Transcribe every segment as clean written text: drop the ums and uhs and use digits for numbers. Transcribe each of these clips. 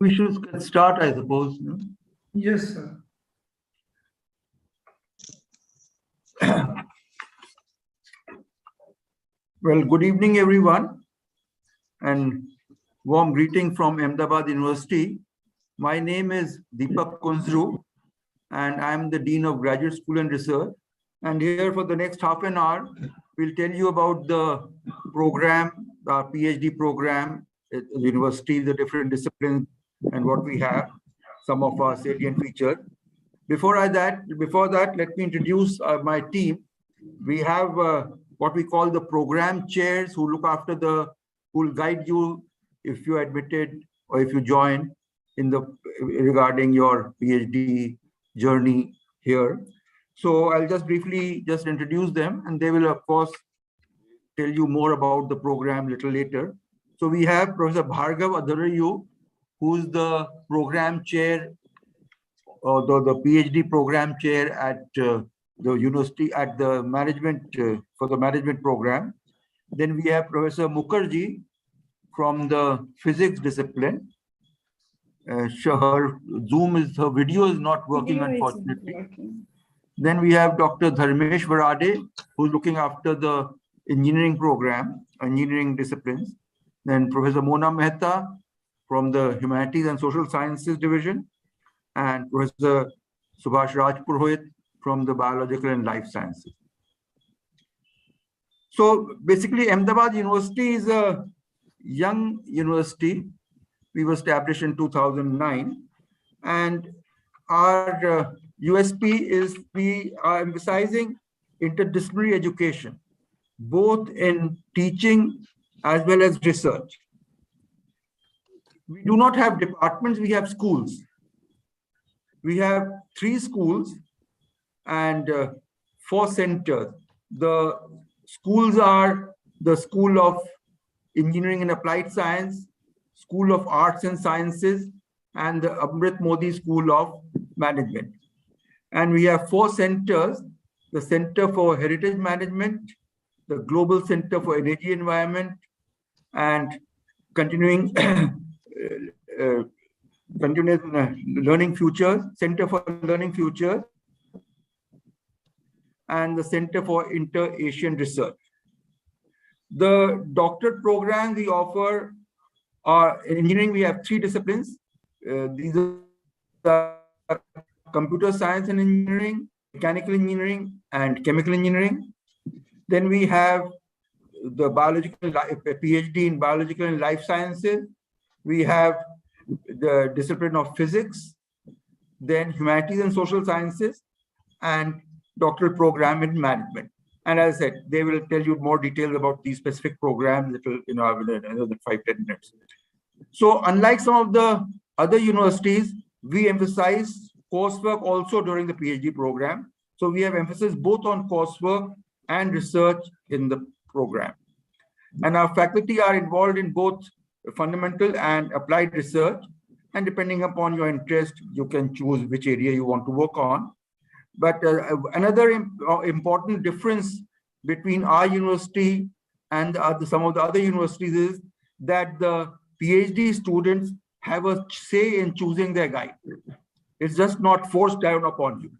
We should start, I suppose. No? Yes, sir. Well, good evening, everyone, and warm greeting from Ahmedabad University. My name is Deepak Kunzru, and I'm the Dean of Graduate School and Research. And here for the next half an hour, we'll tell you about the program, the PhD program at the university, the different disciplines, and what we have, some of our salient features. Before that, let me introduce my team. We have what we call the program chairs who look after who will guide you if you're admitted or if you join regarding your PhD journey here. So I'll just briefly introduce them, and they will of course tell you more about the program a little later. So we have Professor Bhargav Adharayu, who's the program chair, or the PhD program chair at the university at the management for the management program. Then we have Professor Mukherjee from the physics discipline. Her video is not working, unfortunately. Then we have Dr. Dharmesh Varade, who's looking after the engineering program, engineering disciplines. Then Professor Mona Mehta from the Humanities and Social Sciences division, and Professor Subhash Rajpurohit from the Biological and Life Sciences. So basically, Ahmedabad University is a young university. We were established in 2009, and our USP is we are emphasizing interdisciplinary education, both in teaching as well as research. We do not have departments, we have schools. We have 3 schools and 4 centers. The schools are the School of Engineering and Applied Science, School of Arts and Sciences, and the Amrit Modi School of Management. And we have 4 centers: the Center for Heritage Management, the Global Center for Energy Environment, and continuing Learning Futures, Center for Learning Futures, and the Center for Inter-Asian Research. The doctorate program we offer are in engineering. We have 3 disciplines. These are computer science and engineering, mechanical engineering, and chemical engineering. Then we have the PhD in biological and life sciences. We have the discipline of physics, then humanities and social sciences, and doctoral program in management. And as I said, they will tell you more details about these specific programs that will, within another 5-10 minutes. So unlike some of the other universities, we emphasize coursework also during the PhD program. So we have emphasis both on coursework and research in the program. And our faculty are involved in both fundamental and applied research. And depending upon your interest, you can choose which area you want to work on. But another important difference between our university and some of the other universities is that the PhD students have a say in choosing their guide. It's just not forced down upon you.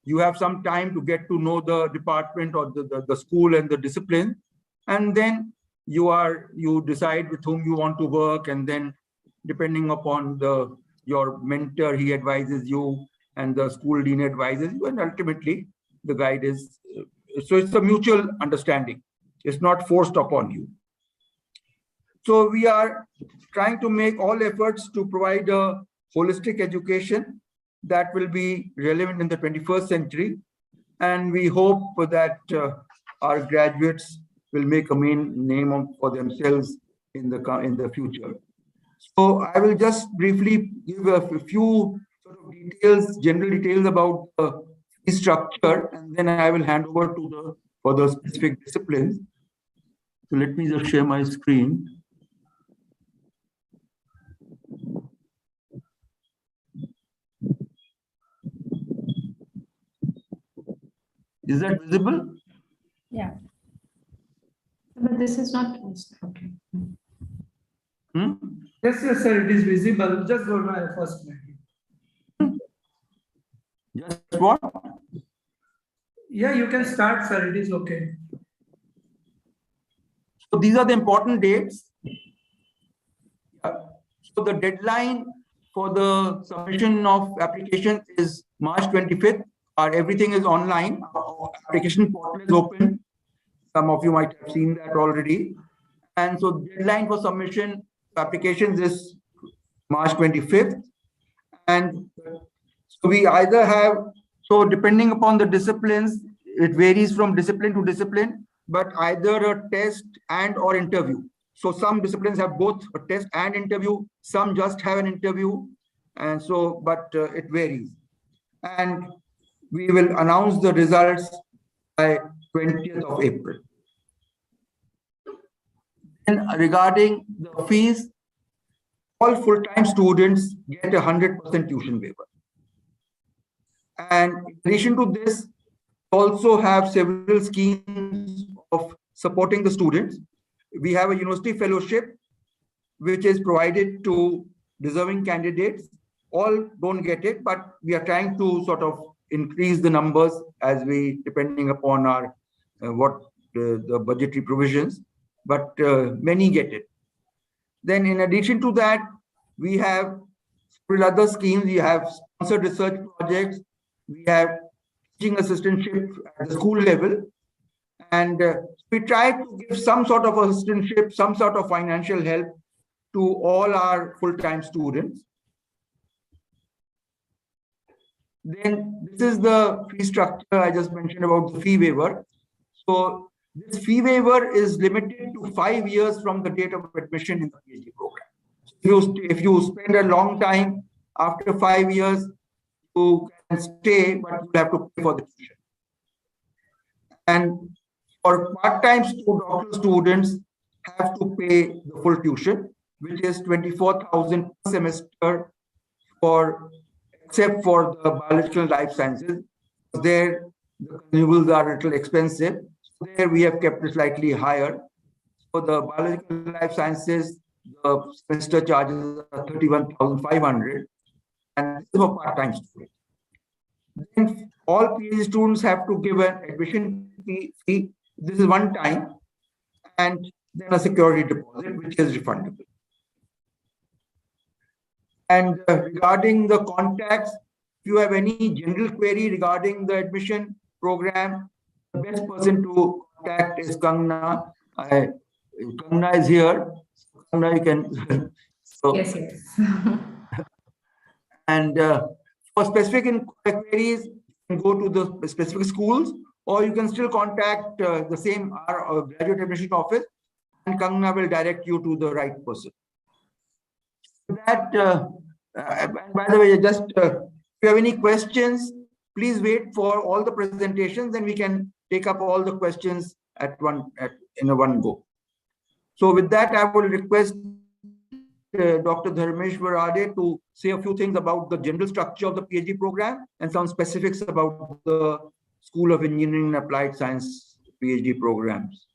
You have some time to get to know the department or the school and the discipline, and then you decide with whom you want to work, and then depending upon your mentor, he advises you, and the school dean advises you, and ultimately the guide is, so it's a mutual understanding. It's not forced upon you. So we are trying to make all efforts to provide a holistic education that will be relevant in the 21st century. And we hope that our graduates will make a name for themselves in the future. So I will just briefly give a few sort of details, general details about the fee structure, and then I will hand over to for the specific disciplines. So let me just share my screen. Is that visible? Yeah. But this is not okay. Yes, yes, sir. It is visible. Just go to my first slide. Just what? Yeah, you can start, sir. It is okay. So these are the important dates. So the deadline for the submission of applications is March 25th. Everything is online. Our application portal is open. Some of you might have seen that already. And so the deadline for submission applications is March 25th. And so we either have, so depending upon the disciplines, it varies from discipline to discipline, but either a test and or interview. So some disciplines have both a test and interview, some just have an interview. And so, but it varies. And we will announce the results by 20th of April. And regarding the fees, all full-time students get 100% tuition waiver. And in addition to this, also have several schemes of supporting the students. We have a university fellowship, which is provided to deserving candidates. All don't get it, but we are trying to sort of increase the numbers as we, depending upon our the budgetary provisions, but many get it. Then in addition to that, we have several other schemes. We have sponsored research projects. We have teaching assistantship at the school level. And we try to give some sort of assistantship, some sort of financial help to all our full-time students. Then this is the fee structure I just mentioned about the fee waiver. So this fee waiver is limited to 5 years from the date of admission in the PhD program. So if you spend a long time, after 5 years, you can stay, but you have to pay for the tuition. And for part-time doctoral students, have to pay the full tuition, which is 24,000 per semester, except for the biological life sciences. There, the consumables are a little expensive. There we have kept it slightly higher. For the biological life sciences, the semester charges are 31,500, and this is for part-time students. Then all PhD students have to give an admission fee. This is one time, and then a security deposit, which is refundable. And regarding the contacts, if you have any general query regarding the admission program, the best person to contact is Kangna. Kangna is here. Kangna, you can. So, yes, yes. And for specific queries, you can go to the specific schools, or you can still contact the same our graduate admission office, and Kangna will direct you to the right person. That, and by the way, just if you have any questions, please wait for all the presentations, and we can take up all the questions in one go. So with that, I will request Dr. Dharmesh Varade to say a few things about the general structure of the PhD program and some specifics about the School of Engineering and Applied Science PhD programs.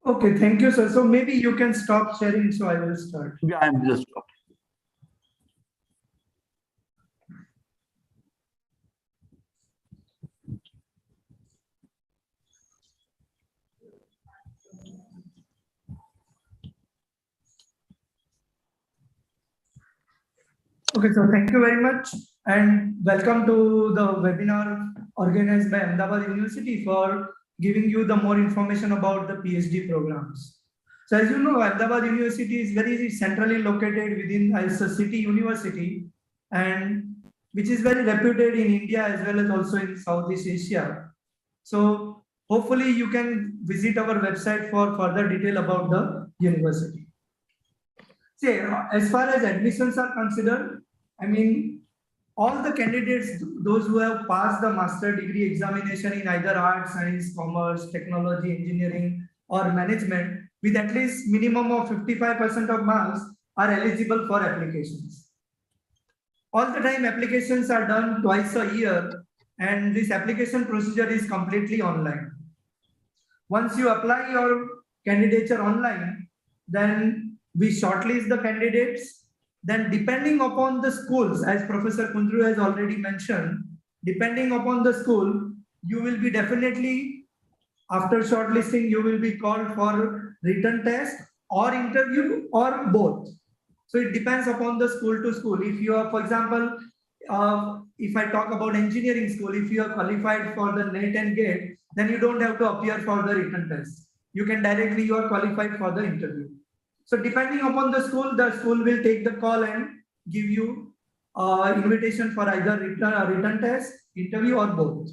Okay, thank you, sir. So maybe you can stop sharing, so I will start. Yeah, I'm just stopping. Okay, so thank you very much and welcome to the webinar organized by Ahmedabad University for giving you the more information about the PhD programs. So as you know, Ahmedabad University is very centrally located within a city university, and which is very reputed in India as well as also in Southeast Asia. So hopefully you can visit our website for further detail about the university. See, as far as admissions are considered, I mean, all the candidates, those who have passed the master degree examination in either arts, science, commerce, technology, engineering, or management, with at least minimum of 55% of marks, are eligible for applications. All the time applications are done twice a year, and this application procedure is completely online. Once you apply your candidature online, then we shortlist the candidates. Then depending upon the schools, as Professor Kundru has already mentioned, depending upon the school, you will be definitely, after shortlisting, you will be called for written test or interview or both. So it depends upon the school to school. If you are, for example, if I talk about engineering school, if you are qualified for the NET and GATE, then you don't have to appear for the written test. You can directly, you are qualified for the interview. So depending upon the school will take the call and give you invitation for either written test, interview or both.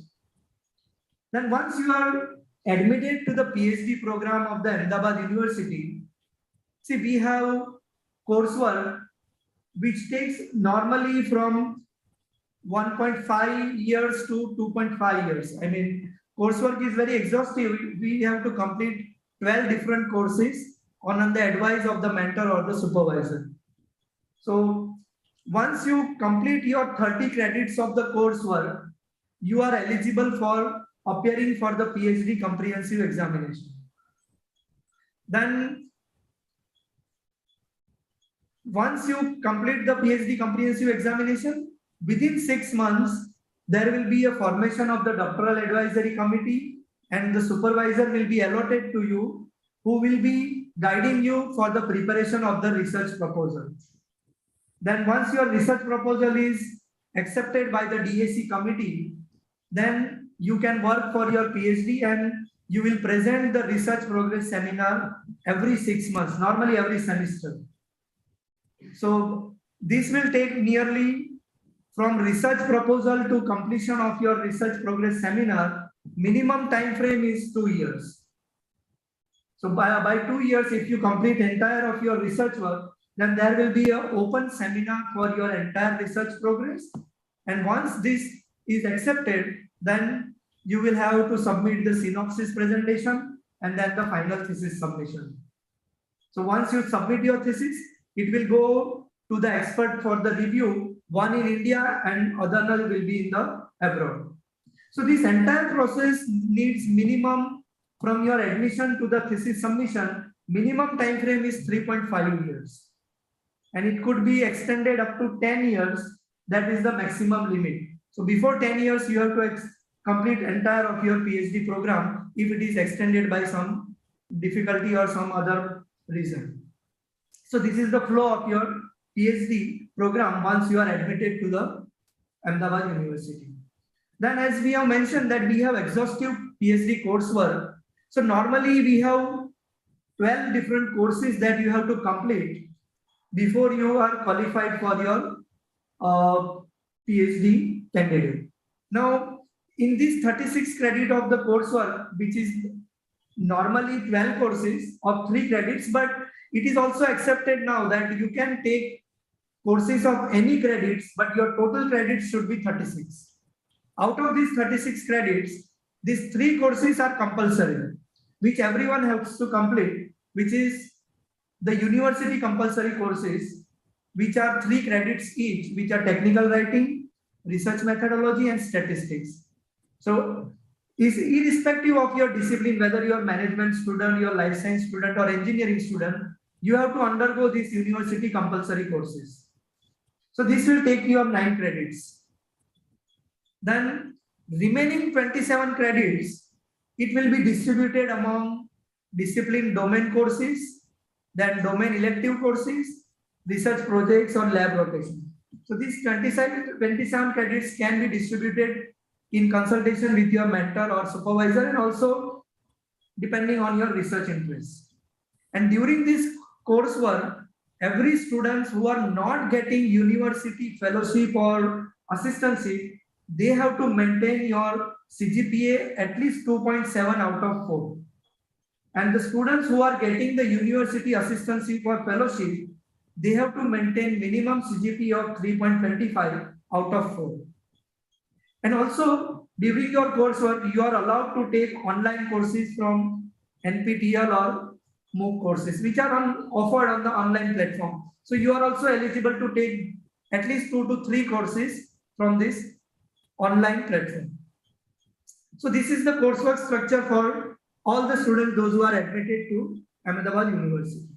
Then once you are admitted to the PhD program of the Ahmedabad University, see, we have coursework which takes normally from 1.5 years to 2.5 years. I mean, coursework is very exhaustive. We have to complete 12 different courses on the advice of the mentor or the supervisor. So once you complete your 30 credits of the coursework, you are eligible for appearing for the PhD comprehensive examination. Then once you complete the PhD comprehensive examination, within 6 months, there will be a formation of the doctoral advisory committee and the supervisor will be allotted to you, who will be guiding you for the preparation of the research proposal. Then once your research proposal is accepted by the DAC committee, then you can work for your PhD and you will present the research progress seminar every 6 months, normally every semester. So this will take nearly from research proposal to completion of your research progress seminar, minimum time frame is 2 years. So by 2 years, if you complete entire of your research work, then there will be an open seminar for your entire research progress. And once this is accepted, then you will have to submit the synopsis presentation and then the final thesis submission. So once you submit your thesis, it will go to the expert for the review, one in India and other will be in the abroad. So this entire process needs minimum, from your admission to the thesis submission, minimum time frame is 3.5 years. And it could be extended up to 10 years. That is the maximum limit. So before 10 years, you have to complete entire of your PhD program if it is extended by some difficulty or some other reason. So this is the flow of your PhD program once you are admitted to the Ahmedabad University. Then as we have mentioned that we have exhaustive PhD coursework. So normally we have 12 different courses that you have to complete before you are qualified for your PhD candidate. Now, in this 36 credit of the coursework, which is normally 12 courses of 3 credits, but it is also accepted now that you can take courses of any credits, but your total credits should be 36. Out of these 36 credits, these 3 courses are compulsory, which everyone has to complete, which is the university compulsory courses, which are 3 credits each, which are technical writing, research methodology, and statistics. So, is irrespective of your discipline, whether you are management student, your life science student, or engineering student, you have to undergo these university compulsory courses. So this will take your 9 credits. Then remaining 27 credits, it will be distributed among discipline domain courses, then domain elective courses, research projects, or lab rotation. So these 27 credits can be distributed in consultation with your mentor or supervisor, and also depending on your research interest. And during this coursework, every students who are not getting university fellowship or assistantship, they have to maintain your CGPA at least 2.7 out of 4. And the students who are getting the university assistantship or fellowship, they have to maintain minimum CGPA of 3.25 out of 4. And also, during your coursework, you are allowed to take online courses from NPTEL or MOOC courses, which are offered on the online platform. So you are also eligible to take at least 2 to 3 courses from this online platform. So this is the coursework structure for all the students, those who are admitted to Ahmedabad University.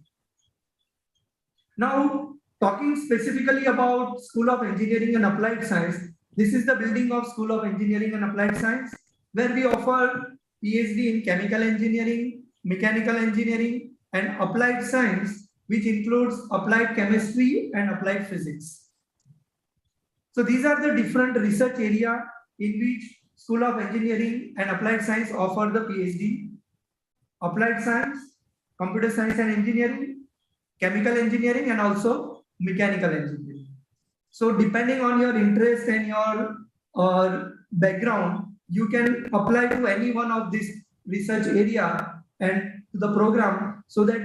Now, talking specifically about School of Engineering and Applied Science, this is the building of School of Engineering and Applied Science, where we offer PhD in Chemical Engineering, Mechanical Engineering, and Applied Science, which includes Applied Chemistry and Applied Physics. So these are the different research areas in which School of Engineering and Applied Science offer the PhD. Applied Science, Computer Science and Engineering, Chemical Engineering, and also Mechanical Engineering. So depending on your interest and your background, you can apply to any one of these research area and to the program, so that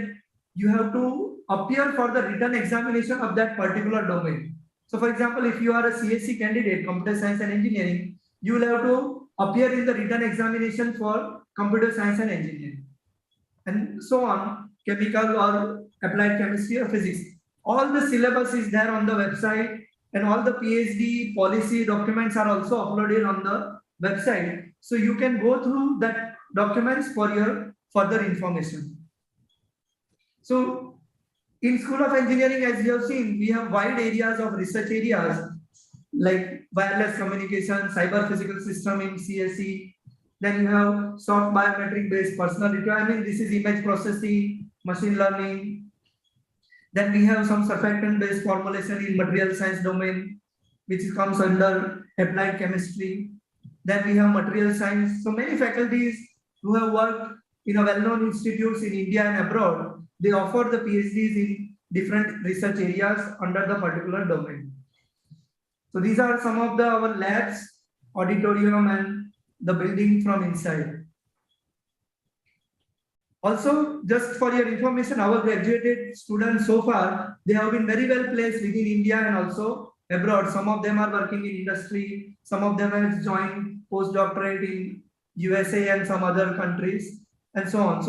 you have to appear for the written examination of that particular domain. So for example, if you are a CSC candidate, Computer Science and Engineering, you will have to appear in the written examination for Computer Science and Engineering, and so on, chemical or applied chemistry or physics. All the syllabus is there on the website, and all the PhD policy documents are also uploaded on the website. So you can go through that documents for your further information. So in School of Engineering, as you have seen, we have wide areas of research areas like wireless communication, cyber physical system in CSE. Then you have soft biometric based personal requirement. This is image processing, machine learning. Then we have some surfactant based formulation in material science domain, which comes under applied chemistry. Then we have material science. So many faculties who have worked in a well-known institutes in India and abroad, they offer the PhDs in different research areas under the particular domain. So these are some of our labs, auditorium, and the building from inside. Also, just for your information, our graduated students so far, they have been very well placed within India and also abroad. Some of them are working in industry, some of them have joined postdoctorate in USA and some other countries, and so on.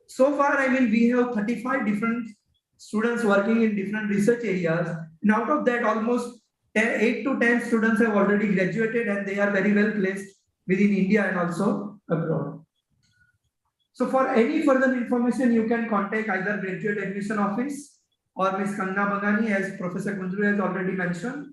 So far, I mean, we have 35 different students working in different research areas, and out of that, almost 8 to 10 students have already graduated, and they are very well placed within India and also abroad. So for any further information, you can contact either Graduate Admission Office or Ms. Kanna Bagani, as Professor Kunjru has already mentioned.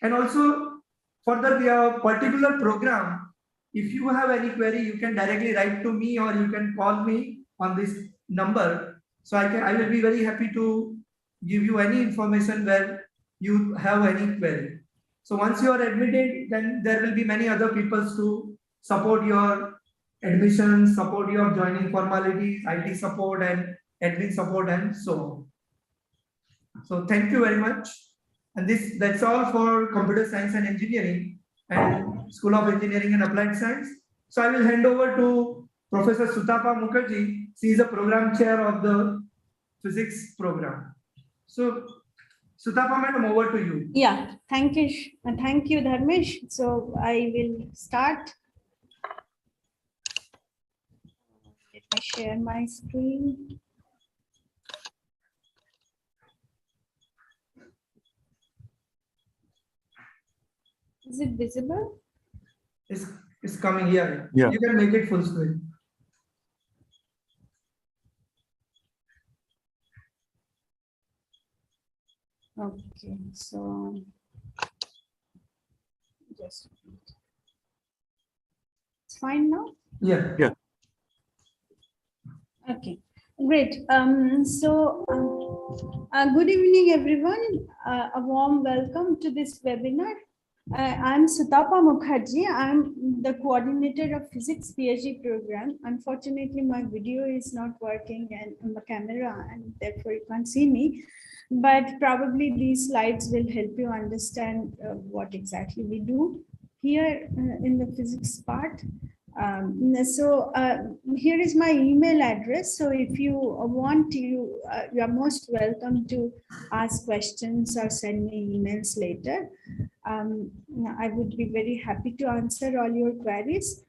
And also for the particular program, if you have any query, you can directly write to me or you can call me on this number. So I will be very happy to give you any information where you have any query. So once you are admitted, then there will be many other people to support your admission, support your joining formalities, IT support and admin support, and so on. So thank you very much. And that's all for Computer Science and Engineering and School of Engineering and Applied Science. So I will hand over to Professor Sutapa Mukherjee. She is the program chair of the physics program. So Sutapa madam, over to you. Yeah, thank you. Thank you, Dharmesh. So I will start. Let me share my screen. Is it visible? It's coming here. Yeah. You can make it full screen. Okay, so just it's fine now. Yeah. Yeah. Okay, great. Good evening, everyone. A warm welcome to this webinar. I'm Sutapa Mukherjee. I'm the coordinator of Physics PhD program. Unfortunately, my video is not working and my camera, and therefore you can't see me. But probably these slides will help you understand what exactly we do here in the physics part. Here is my email address. So if you want, you are most welcome to ask questions or send me emails later. I would be very happy to answer all your queries.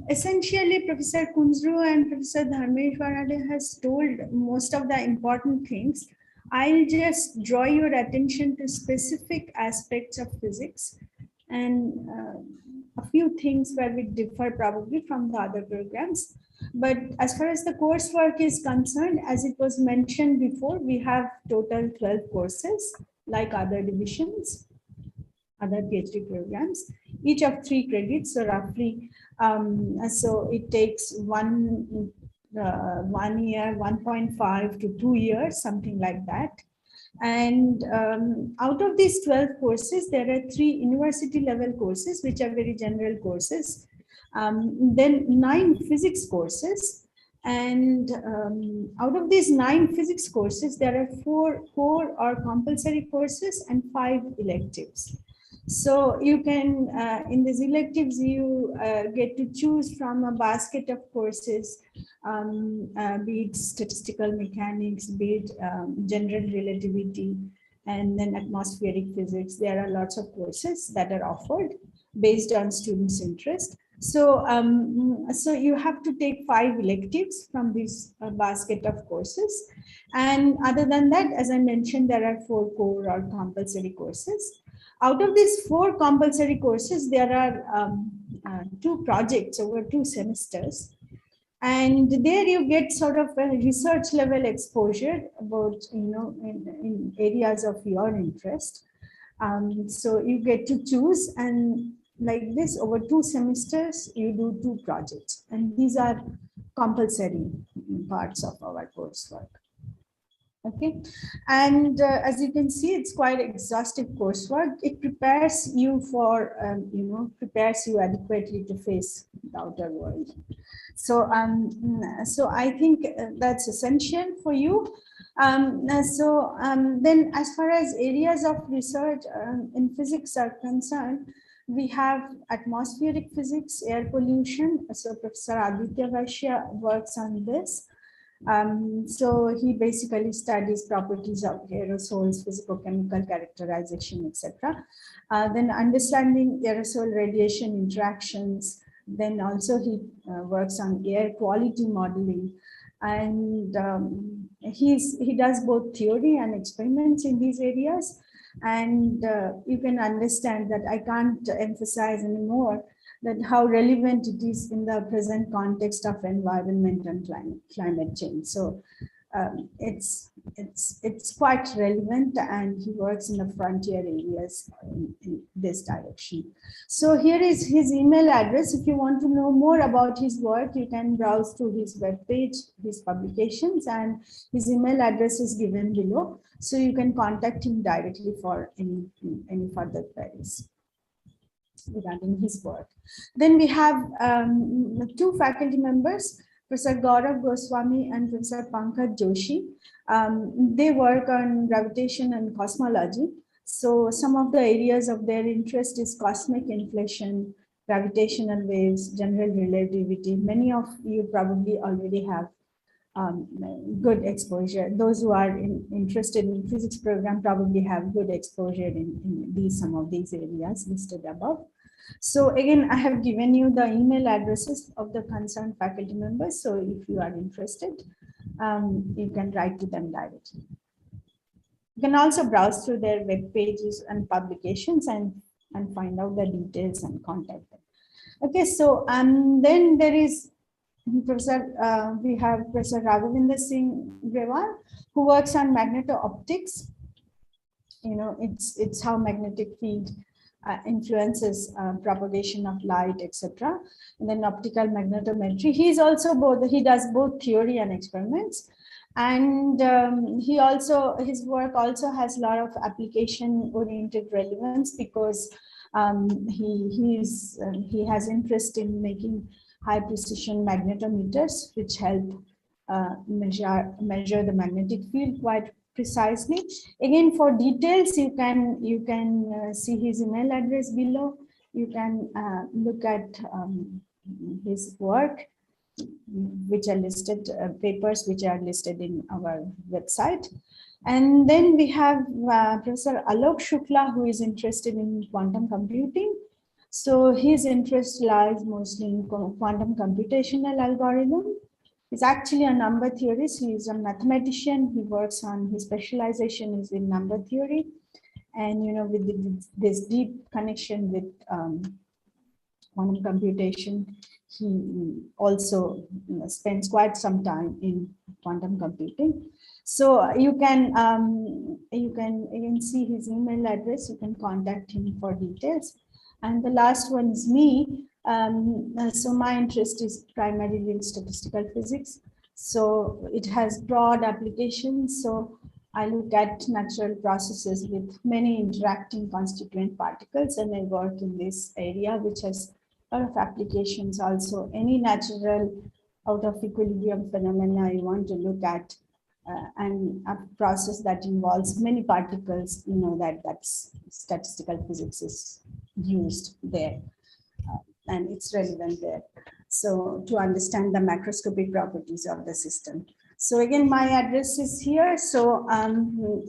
Essentially, Professor Kunjru and Professor Dharmesh Varade has told most of the important things. I'll just draw your attention to specific aspects of physics and a few things where we differ probably from the other programs. But as far as the coursework is concerned, as it was mentioned before, we have total 12 courses like other divisions, other PhD programs, each of 3 credits. So roughly, so it takes 1 year, 1.5 to 2 years, something like that. And out of these 12 courses, there are 3 university level courses, which are very general courses. Then 9 physics courses. And out of these 9 physics courses, there are 4 core or compulsory courses and 5 electives. So you can, in these electives, you get to choose from a basket of courses, be it statistical mechanics, be it general relativity, and then atmospheric physics. There are lots of courses that are offered based on students' interest. So, so you have to take 5 electives from this basket of courses. And other than that, as I mentioned, there are 4 core or compulsory courses. Out of these 4 compulsory courses, there are 2 projects over 2 semesters. And there you get sort of a research level exposure about, in areas of your interest. So you get to choose, and like this over 2 semesters, you do 2 projects. And these are compulsory parts of our coursework. Okay, and as you can see, it's quite exhaustive coursework. It prepares you for, prepares you adequately to face the outer world. So, so I think that's essential for you. Then as far as areas of research in physics are concerned, we have atmospheric physics, air pollution. So Professor Aditya Vaishya works on this. So he basically studies properties of aerosols, physicochemical characterization, etc. Then understanding aerosol radiation interactions. Then also he works on air quality modeling, and he does both theory and experiments in these areas. And you can understand that I can't emphasize anymore that how relevant it is in the present context of environment and climate change. So it's quite relevant, and he works in the frontier areas in this direction. So here is his email address. If you want to know more about his work, you can browse through his webpage, his publications, and his email address is given below. So you can contact him directly for any further queries regarding his work. Then we have 2 faculty members, Professor Gaurav Goswami and Professor Pankaj Joshi. They work on gravitation and cosmology. So some of the areas of their interest is cosmic inflation, gravitational waves, general relativity. Many of you probably already have good exposure. Those who are interested in physics program probably have good exposure in some of these areas listed above. So again, I have given you the email addresses of the concerned faculty members. So if you are interested, you can write to them directly. You can also browse through their web pages and publications and find out the details and contact them. Okay, so then there is Professor, we have Professor Raghavinder Singh Grewal, who works on magneto-optics. It's how magnetic field influences propagation of light, etc. And then optical magnetometry. He's also he does both theory and experiments. And his work also has a lot of application-oriented relevance, because he has interest in making high precision magnetometers, which help measure the magnetic field quite precisely. Again, for details, you can see his email address below. You can look at his work, which are listed, papers which are listed in our website. And then we have Professor Alok Shukla, who is interested in quantum computing. So his interest lies mostly in quantum computational algorithm. He's actually a number theorist. He's a mathematician. He works on, his specialization is in number theory. And, with this deep connection with quantum computation. He also spends quite some time in quantum computing. So you can see his email address. You can contact him for details. And the last one is me. So my interest is primarily in statistical physics. So it has broad applications. So I look at natural processes with many interacting constituent particles, and I work in this area, which has a lot of applications also. Any natural out of equilibrium phenomena you want to look at, and a process that involves many particles, that's statistical physics is used there, and it's relevant there. So to understand the macroscopic properties of the system. So again, my address is here. So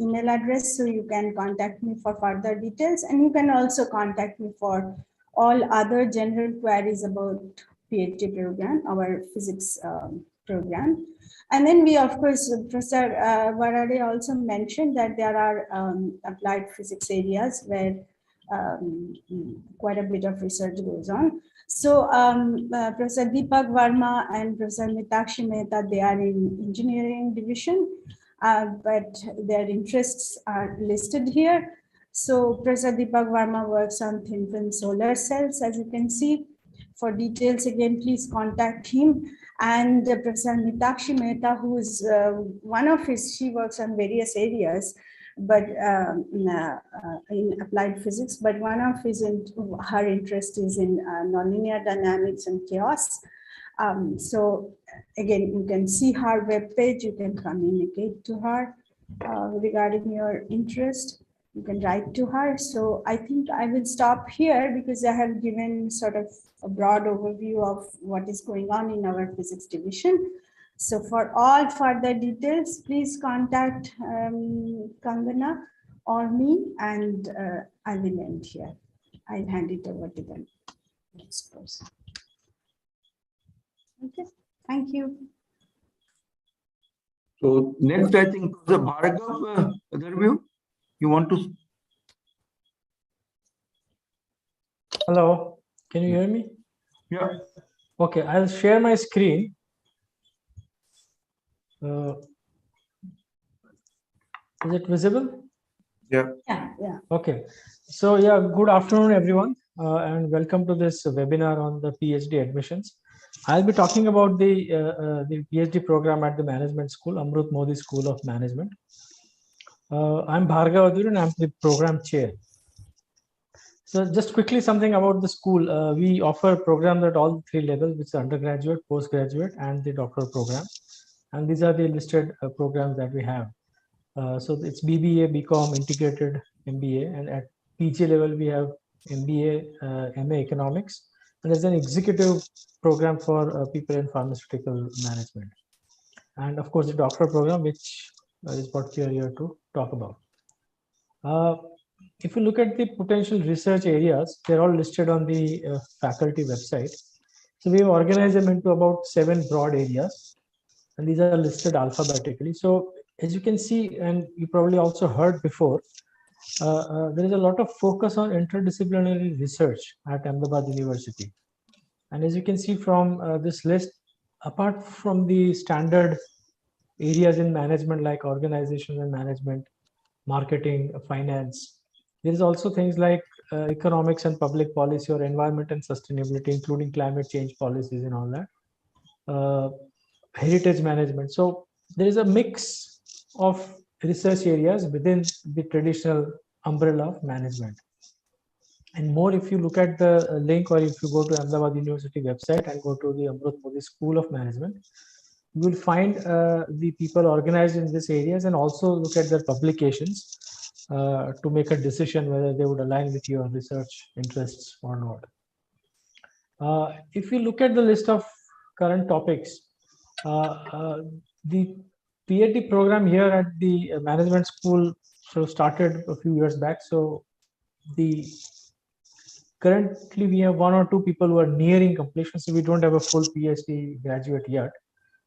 email address, so you can contact me for further details, and you can also contact me for all other general queries about PhD program, our physics program. And then we, of course, Professor Varade also mentioned that there are applied physics areas where quite a bit of research goes on. So Professor Deepak Verma and Professor Mitakshi Mehta, they are in engineering division, but their interests are listed here. So Professor Deepak Verma works on thin film solar cells, as you can see. For details, again, please contact him. And Professor Mitakshi Mehta, who is she works on various areas, but in applied physics, but one of her interest is in nonlinear dynamics and chaos. So again, you can see her webpage, you can communicate to her regarding your interest. You can write to her. So I think I will stop here because I have given sort of a broad overview of what is going on in our physics division. So for all further details, please contact Kangana or me, and I will end here. I'll hand it over to the next person. Okay, thank you. So next, I think the Bhargav, Dharmew, you want to? Hello, can you hear me? Yeah. Okay, I'll share my screen. Is it visible? Yeah. Yeah. Okay. So yeah, good afternoon, everyone, and welcome to this webinar on the PhD admissions. I'll be talking about the PhD program at the Management School, Amrut Modi School of Management. I'm Bhargav Adur and I'm the program chair. So just quickly something about the school. We offer programs at all three levels, which is undergraduate, postgraduate, and the doctoral program. And these are the listed programs that we have. So it's BBA, BCom, integrated MBA, and at PG level we have MBA, MA Economics, and there's an executive program for people in pharmaceutical management. And of course, the doctoral program, which is what we are here to talk about. If you look at the potential research areas, they're all listed on the faculty website. So we've organized them into about 7 broad areas, and these are listed alphabetically. So as you can see, and you probably also heard before, there is a lot of focus on interdisciplinary research at Ahmedabad University. And as you can see from this list, apart from the standard areas in management like organization and management, marketing, finance, there is also things like economics and public policy or environment and sustainability, including climate change policies and all that. Heritage management. So there is a mix of research areas within the traditional umbrella of management. And more, if you look at the link, or if you go to Ahmedabad University website and go to the Amrut Modi School of Management, you will find the people organized in these areas, and also look at their publications to make a decision whether they would align with your research interests or not. If you look at the list of current topics, the PhD program here at the management school started a few years back. So currently we have 1 or 2 people who are nearing completion. So we don't have a full PhD graduate yet,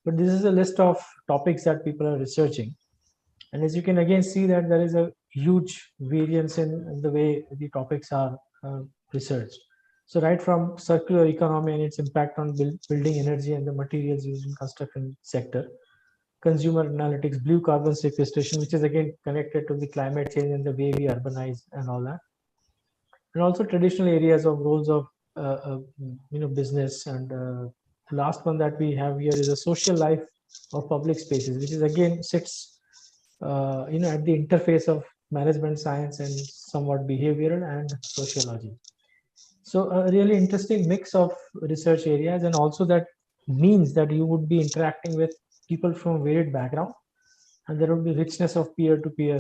but this is a list of topics that people are researching. And as you can again see that there is a huge variance in the way the topics are researched. So right from circular economy and its impact on building energy and the materials used in construction sector, consumer analytics, blue carbon sequestration, which is again connected to the climate change and the way we urbanize and all that. And also traditional areas of roles of business. And the last one that we have here is a social life of public spaces, which is again sits at the interface of management science and somewhat behavioral and sociology. So a really interesting mix of research areas, and also that means that you would be interacting with people from varied background, and there would be richness of peer-to-peer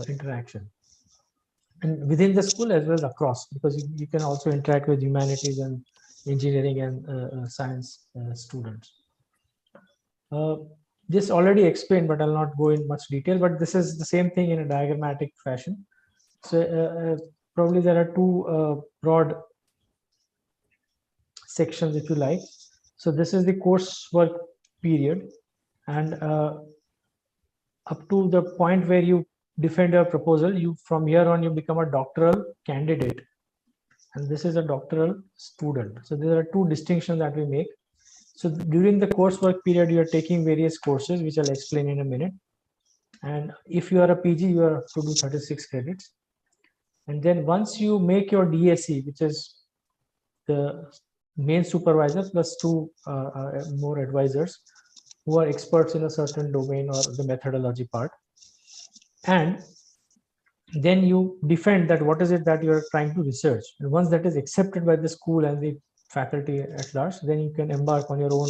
interaction, and within the school as well as across, because you can also interact with humanities and engineering and science students. This already explained, but I'll not go in much detail, but this is the same thing in a diagrammatic fashion. So probably there are two broad sections, if you like. So this is the coursework period, and up to the point where you defend your proposal, from here on you become a doctoral candidate, and this is a doctoral student. So there are two distinctions that we make. So during the coursework period, you are taking various courses, which I'll explain in a minute. And if you are a PG, you have to do 36 credits. And then once you make your DSE, which is the main supervisor plus two more advisors who are experts in a certain domain or the methodology part, and then you defend that what is it that you're trying to research. And once that is accepted by the school and the faculty at large, then you can embark on your own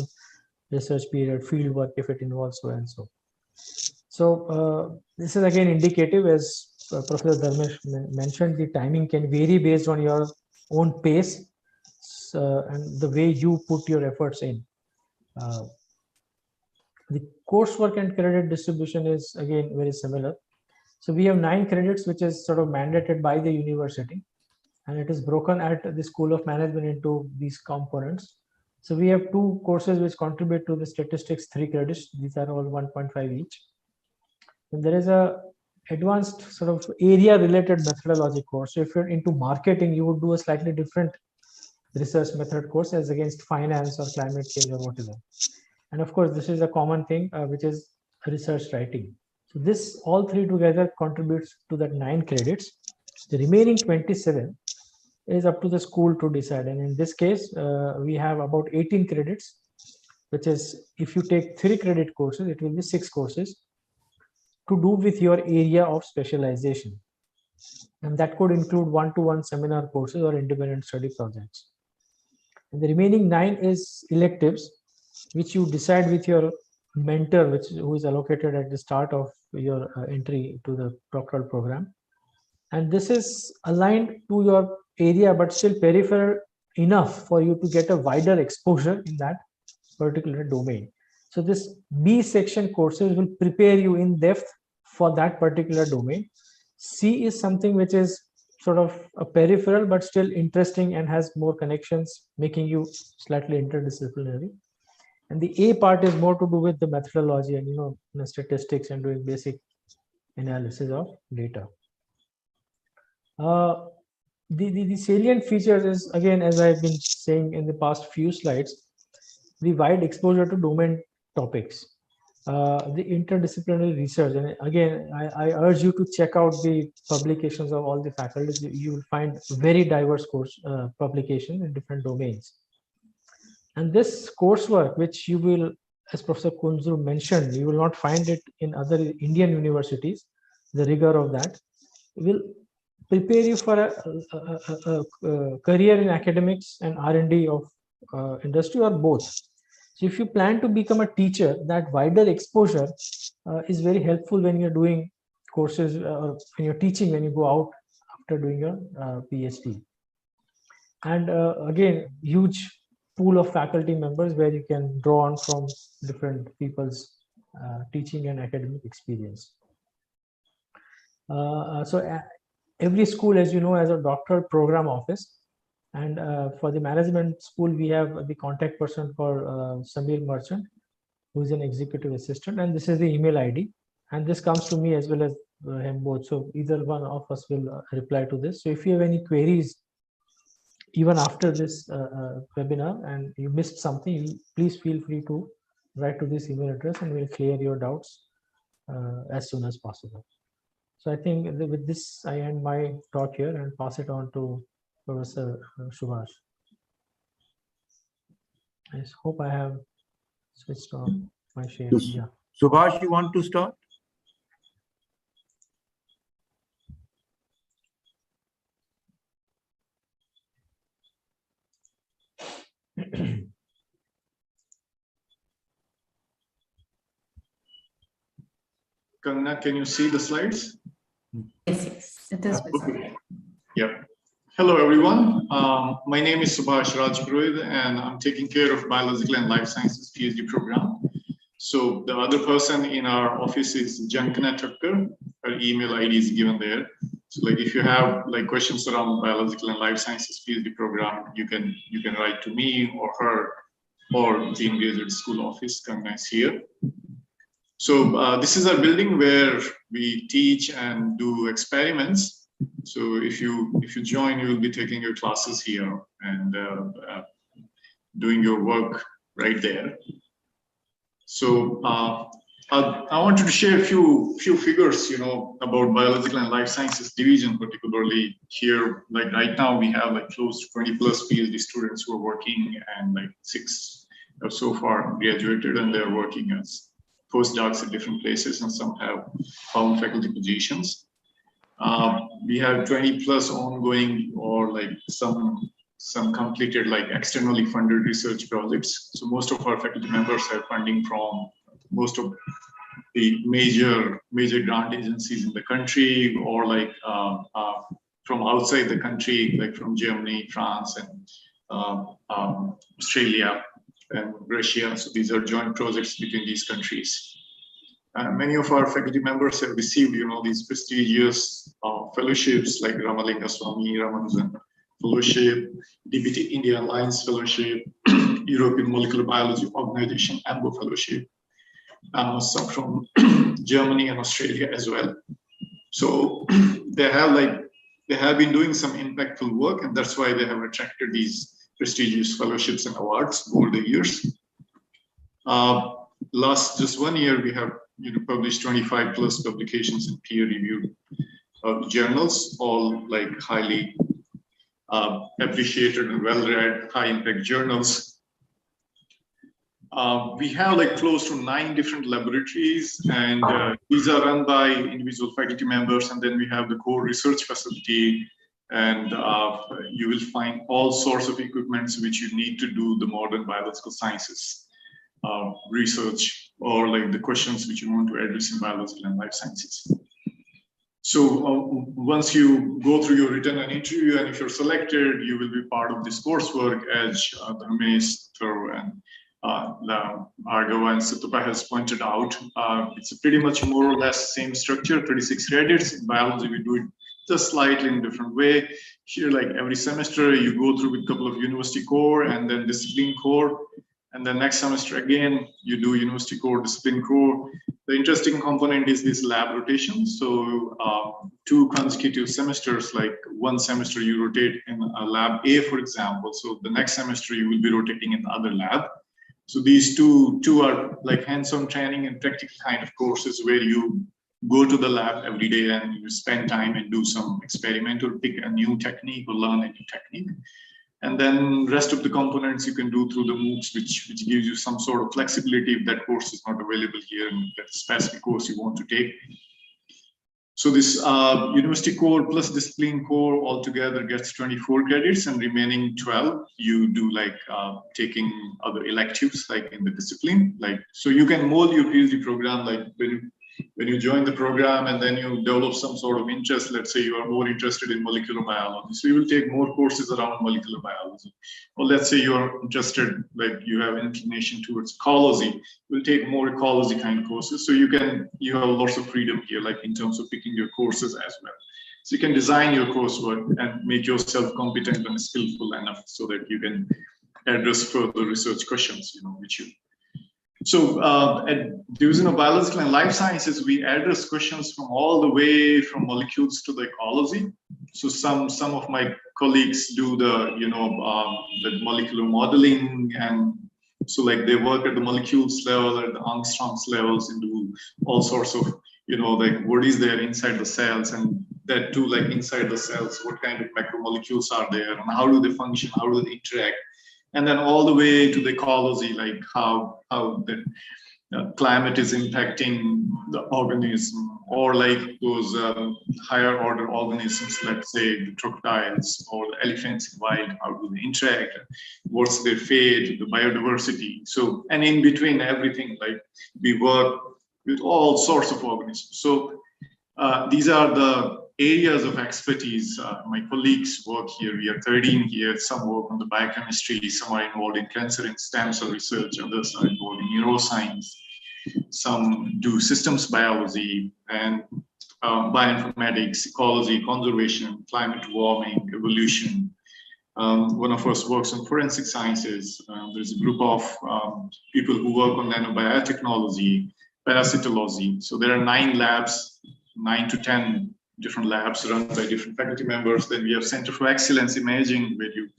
research period, field work if it involves so and so. So this is again indicative, as Professor Dharmesh mentioned, the timing can vary based on your own pace and the way you put your efforts in. The coursework and credit distribution is again very similar. So we have 9 credits, which is sort of mandated by the university, and it is broken at the School of Management into these components. So we have 2 courses which contribute to the statistics 3 credits. These are all 1.5 each. And there is a advanced sort of area related methodology course. So if you're into marketing, you would do a slightly different research method course as against finance or climate change or whatever. And of course, this is a common thing, which is research writing. So this all 3 together contributes to that 9 credits. The remaining 27 is up to the school to decide. And in this case, we have about 18 credits, which is, if you take 3 credit courses, it will be 6 courses to do with your area of specialization. And that could include one-to-one seminar courses or independent study projects. And the remaining 9 is electives, which you decide with your mentor, who is allocated at the start of your entry to the doctoral program. And this is aligned to your area, but still peripheral enough for you to get a wider exposure in that particular domain. So this B section courses will prepare you in depth for that particular domain. C is something which is sort of a peripheral, but still interesting and has more connections, making you slightly interdisciplinary. And the A part is more to do with the methodology and statistics and doing basic analysis of data. The salient features is, again, as I've been saying in the past few slides, the wide exposure to domain topics, the interdisciplinary research. And again, I urge you to check out the publications of all the faculties. You will find very diverse course publications in different domains. And this coursework, which you will, as Professor Kunzru mentioned, you will not find it in other Indian universities. The rigor of that will prepare you for a career in academics and R&D of industry, or both. So if you plan to become a teacher, that wider exposure is very helpful when you're doing courses or when you're teaching, when you go out after doing your PhD. And again, huge pool of faculty members where you can draw on from different people's teaching and academic experience. So every school, as you know, has a doctoral program office. And for the management school, we have the contact person for Samir Merchant, who is an executive assistant. And this is the email ID. And this comes to me as well as him both. So either one of us will reply to this. So if you have any queries even after this webinar and you missed something, please feel free to write to this email address and we'll clear your doubts as soon as possible. So I think with this, I end my talk here and pass it on to Professor Subhash. I hope I have switched on my share. Yeah. Subhash, you want to start? Kangna, can you see the slides? Yes, it is visible. Yeah. Hello, everyone. My name is Subhash Rajpurohit, and I'm taking care of Biological and Life Sciences PhD program. So the other person in our office is Jankana Thakkar. Her email ID is given there. So like if you have like questions around Biological and Life Sciences PhD program, you can write to me or her or the Graduate School office. Kangna is here. So this is our building where we teach and do experiments. So if you join, you will be taking your classes here and doing your work right there. So I wanted to share a few figures, about Biological and Life Sciences division, particularly here. Like right now, we have like close to 20 plus PhD students who are working, and like 6 have so far graduated, and they're working as postdocs at different places, and some have found faculty positions. We have 20 plus ongoing or like some completed like externally funded research projects. So most of our faculty members have funding from most of the major grant agencies in the country, or like from outside the country, like from Germany, France, and Australia and Russia. So these are joint projects between these countries. Many of our faculty members have received, these prestigious fellowships like Ramalinga Swami Ramanujan Fellowship, DBT India Alliance Fellowship, European Molecular Biology Organization AMBO Fellowship, some from Germany and Australia as well. So they have been doing some impactful work, and that's why they have attracted these prestigious fellowships and awards over the years. Just 1 year, we have published 25 plus publications in peer-reviewed journals, all like highly appreciated and well-read, high-impact journals. We have like close to 9 different laboratories, and these are run by individual faculty members, and then we have the core research facility, and you will find all sorts of equipments which you need to do the modern biological sciences research, or like the questions which you want to address in biological and life sciences. So once you go through your written and interview, and if you're selected, you will be part of this coursework, as Dharmesh, Thur, and Argo and Sutapa has pointed out. It's a pretty much more or less same structure, 36 credits. In biology, we do it just slightly in a different way. Here, like every semester, you go through with a couple of university core and then discipline core. And then next semester, again, you do university core, discipline core. The interesting component is this lab rotation. So 2 consecutive semesters, like one semester you rotate in a lab A, for example. So the next semester you will be rotating in the other lab. So these two are like hands-on training and practical kind of courses where you go to the lab every day and you spend time and do some experiment or pick a new technique or learn a new technique. And then rest of the components you can do through the MOOCs, which gives you some sort of flexibility if that course is not available here and that specific course you want to take. So this university core plus discipline core altogether gets 24 credits, and remaining 12 you do like taking other electives like in the discipline. Like, so you can mold your PhD program like when you join the program and then you develop some sort of interest. Let's say you are more interested in molecular biology, so you will take more courses around molecular biology. Or let's say you are interested, like you have an inclination towards ecology, you will take more ecology kind of courses. So you have lots of freedom here, like in terms of picking your courses as well. So you can design your coursework and make yourself competent and skillful enough so that you can address further research questions, which you. So at Division of Biological and Life Sciences, we address questions from all the way from molecules to the ecology. so some of my colleagues do the molecular modeling, and so like they work at the molecules level, at the angstroms levels, and do all sorts of like what is there inside the cells, and that too, like inside the cells, what kind of macromolecules are there, and how do they function, how do they interact, and then all the way to the ecology, like how the climate is impacting the organism, or like those higher order organisms, let's say the crocodiles or the elephants in wild, how do they interact, what's their fate, the biodiversity. So, and in between everything, like we work with all sorts of organisms. So these are the areas of expertise. My colleagues work here. We are 13 here. Some work on the biochemistry, some are involved in cancer and stem cell research, others are involved in neuroscience. Some do systems biology and bioinformatics, ecology, conservation, climate warming, evolution. One of us works on forensic sciences. There's a group of people who work on nanobiotechnology, parasitology. So there are 9 labs, 9 to 10 different labs run by different faculty members. Then we have Center for Excellence Imaging, where you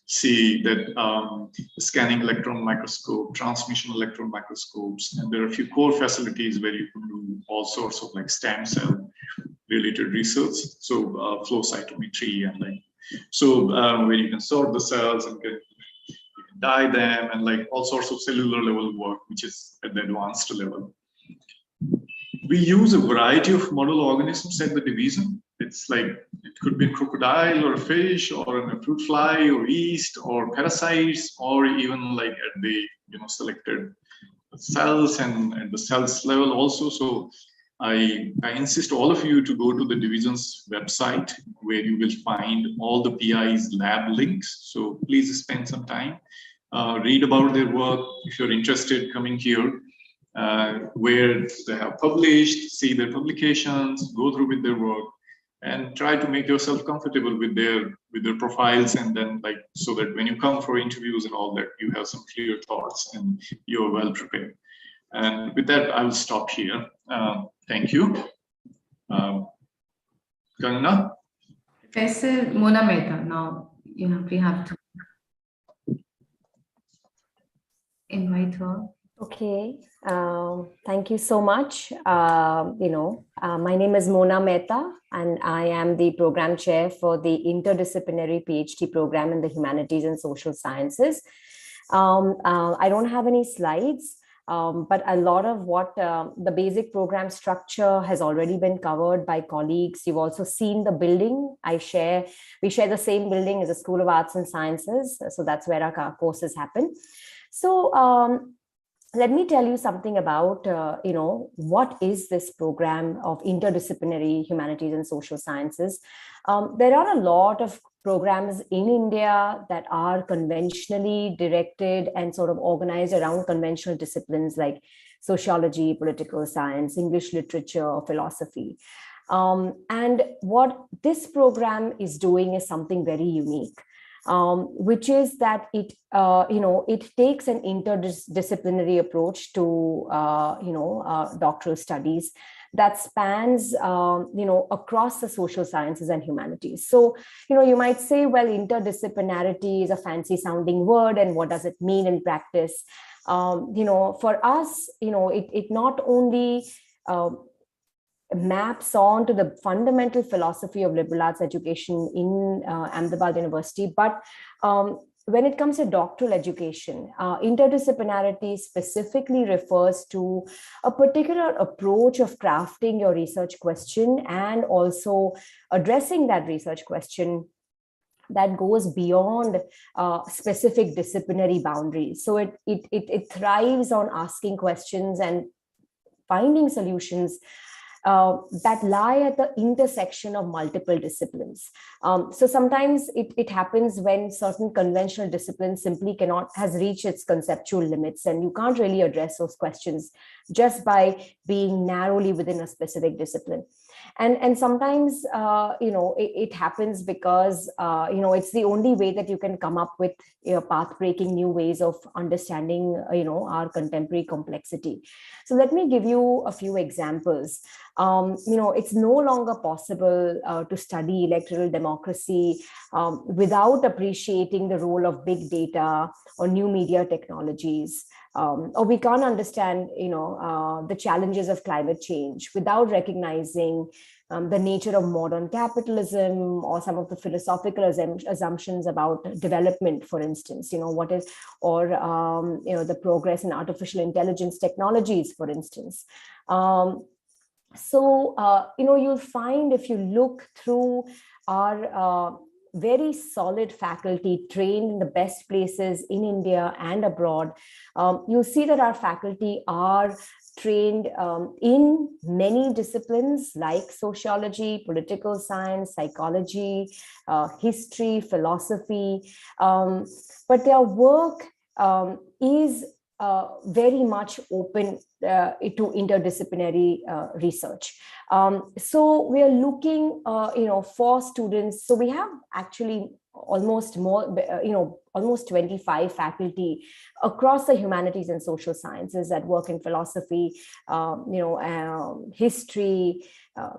see that scanning electron microscope, transmission electron microscopes, and there are a few core facilities where you can do all sorts of like stem cell related research. So flow cytometry and like, so where you can sort the cells and you can dye them, and like all sorts of cellular level work, which is at the advanced level. We use a variety of model organisms at the division. It's like, it could be a crocodile or a fish or a fruit fly or yeast or parasites, or even like at the selected cells and at the cells level also. So I insist all of you to go to the division's website, where you will find all the PI's lab links. So please spend some time, read about their work. If you're interested, coming here, where they have published, see their publications, go through with their work, and try to make yourself comfortable with their profiles, and then like, so that when you come for interviews and all that, you have some clear thoughts and you're well prepared. And with that, I will stop here. Thank you. Gangna? Professor Mona Mehta, now we have to invite her. Okay, thank you so much. My name is Mona Mehta, and I am the program chair for the Interdisciplinary PhD program in the Humanities and Social Sciences. I don't have any slides, but a lot of what the basic program structure has already been covered by colleagues. You've also seen the building. We share the same building as the School of Arts and Sciences, so that's where our courses happen. So let me tell you something about, what is this program of interdisciplinary humanities and social sciences. There are a lot of programs in India that are conventionally directed and sort of organized around conventional disciplines like sociology, political science, English literature, philosophy. And what this program is doing is something very unique. Which is that it takes an interdisciplinary approach to doctoral studies that spans across the social sciences and humanities. So you might say, well, interdisciplinarity is a fancy sounding word, and what does it mean in practice? For us, it not only maps on to the fundamental philosophy of liberal arts education in Ahmedabad University. But when it comes to doctoral education, interdisciplinarity specifically refers to a particular approach of crafting your research question and also addressing that research question that goes beyond specific disciplinary boundaries. So it thrives on asking questions and finding solutions that lie at the intersection of multiple disciplines. So sometimes it happens when certain conventional disciplines simply has reached its conceptual limits, and you can't really address those questions just by being narrowly within a specific discipline. And sometimes, it happens because, it's the only way that you can come up with path-breaking new ways of understanding, our contemporary complexity. So let me give you a few examples. It's no longer possible to study electoral democracy without appreciating the role of big data or new media technologies. Or we can't understand, the challenges of climate change without recognizing the nature of modern capitalism or some of the philosophical assumptions about development, for instance, the progress in artificial intelligence technologies, for instance. You'll find, if you look through our very solid faculty trained in the best places in India and abroad, you'll see that our faculty are trained in many disciplines like sociology, political science, psychology, history, philosophy, but their work is very much open to interdisciplinary research. So we are looking, for students. So we have actually almost 25 faculty across the humanities and social sciences that work in philosophy, history,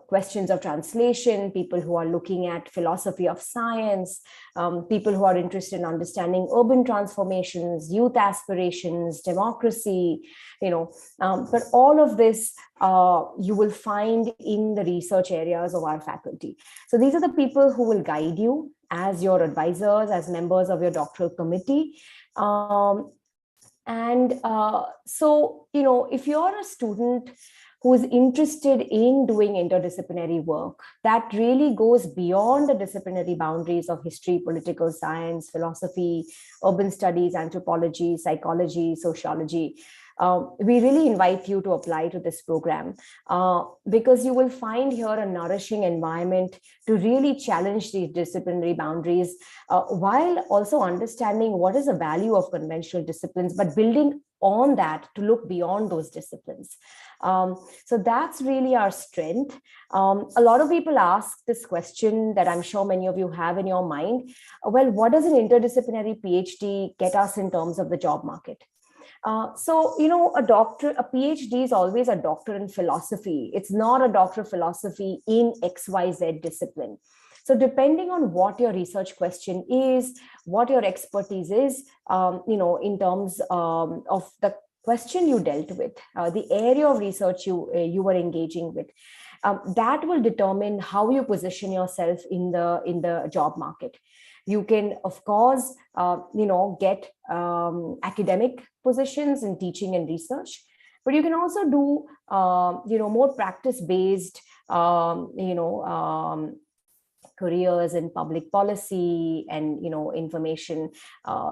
questions of translation, people who are looking at philosophy of science, people who are interested in understanding urban transformations, youth aspirations, democracy, but all of this you will find in the research areas of our faculty. So these are the people who will guide you as your advisors, as members of your doctoral committee. If you're a student who is interested in doing interdisciplinary work that really goes beyond the disciplinary boundaries of history, political science, philosophy, urban studies, anthropology, psychology, sociology, we really invite you to apply to this program because you will find here a nourishing environment to really challenge these disciplinary boundaries while also understanding what is the value of conventional disciplines, but building on that to look beyond those disciplines. So that's really our strength. A lot of people ask this question that I'm sure many of you have in your mind. Well, what does an interdisciplinary PhD get us in terms of the job market? A PhD is always a doctor in philosophy. It's not a doctor of philosophy in XYZ discipline. So depending on what your research question is, what your expertise is, in terms of the question you dealt with, the area of research you were engaging with, that will determine how you position yourself in the job market. You can, of course, get academic positions in teaching and research, but you can also do, more practice-based, careers in public policy and, information,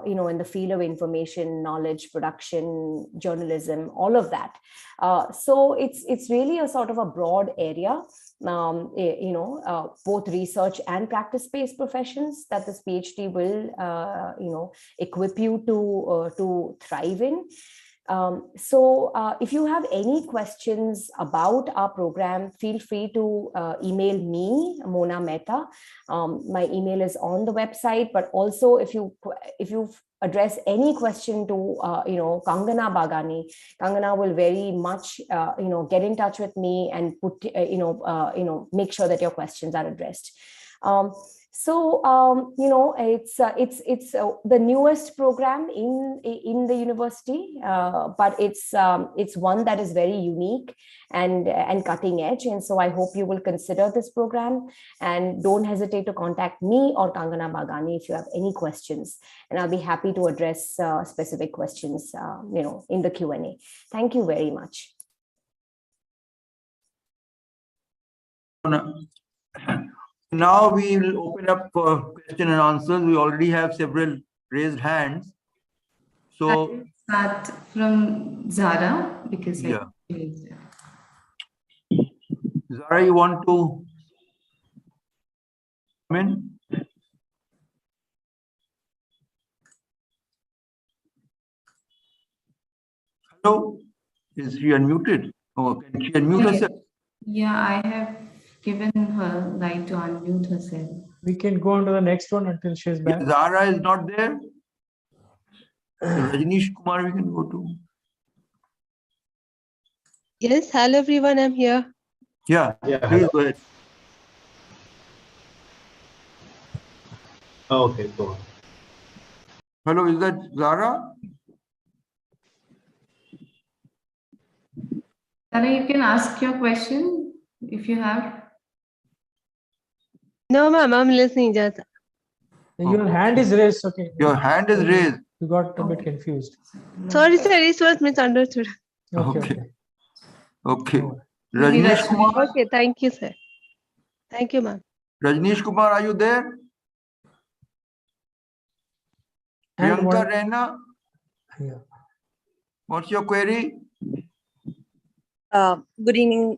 in the field of information, knowledge, production, journalism, all of that. So it's really a sort of a broad area, both research and practice-based professions that this PhD will, equip you to thrive in. If you have any questions about our program, feel free to email me, Mona Mehta. My email is on the website, but also if you address any question to Kangana Bagani, Kangana will very much get in touch with me and put make sure that your questions are addressed. It's the newest program in the university, but it's one that is very unique and cutting edge. And so I hope you will consider this program and don't hesitate to contact me or Kangana Bagani if you have any questions. And I'll be happy to address specific questions, in the Q&A. Thank you very much. Now we will open up for question and answers. We already have several raised hands. So I'll start from Zara because yeah. Zara, you want to come in? Hello, is she unmuted? Oh, can she unmute herself? Yeah, I have given her right to unmute herself. We can go on to the next one until she's back. Yeah, Zara is not there. Rajnish Kumar, we can go to. Yes, hello everyone, I'm here. Yeah, Yeah, please hello. go ahead. Okay, go on. Hello, is that Zara? Tara, you can ask your question if you have. No, ma'am, I'm listening. Just Your hand is raised. Okay. Your hand is raised. You got a bit confused. sorry, sir, it was misunderstood. Okay. Okay. Okay. Okay. Maybe Rajneesh that's Kumar. Okay, thank you, sir. Thank you, ma'am. Rajneesh Kumar, are you there? And Priyanka one, Rena, yeah. what's your query? Good evening. Good evening.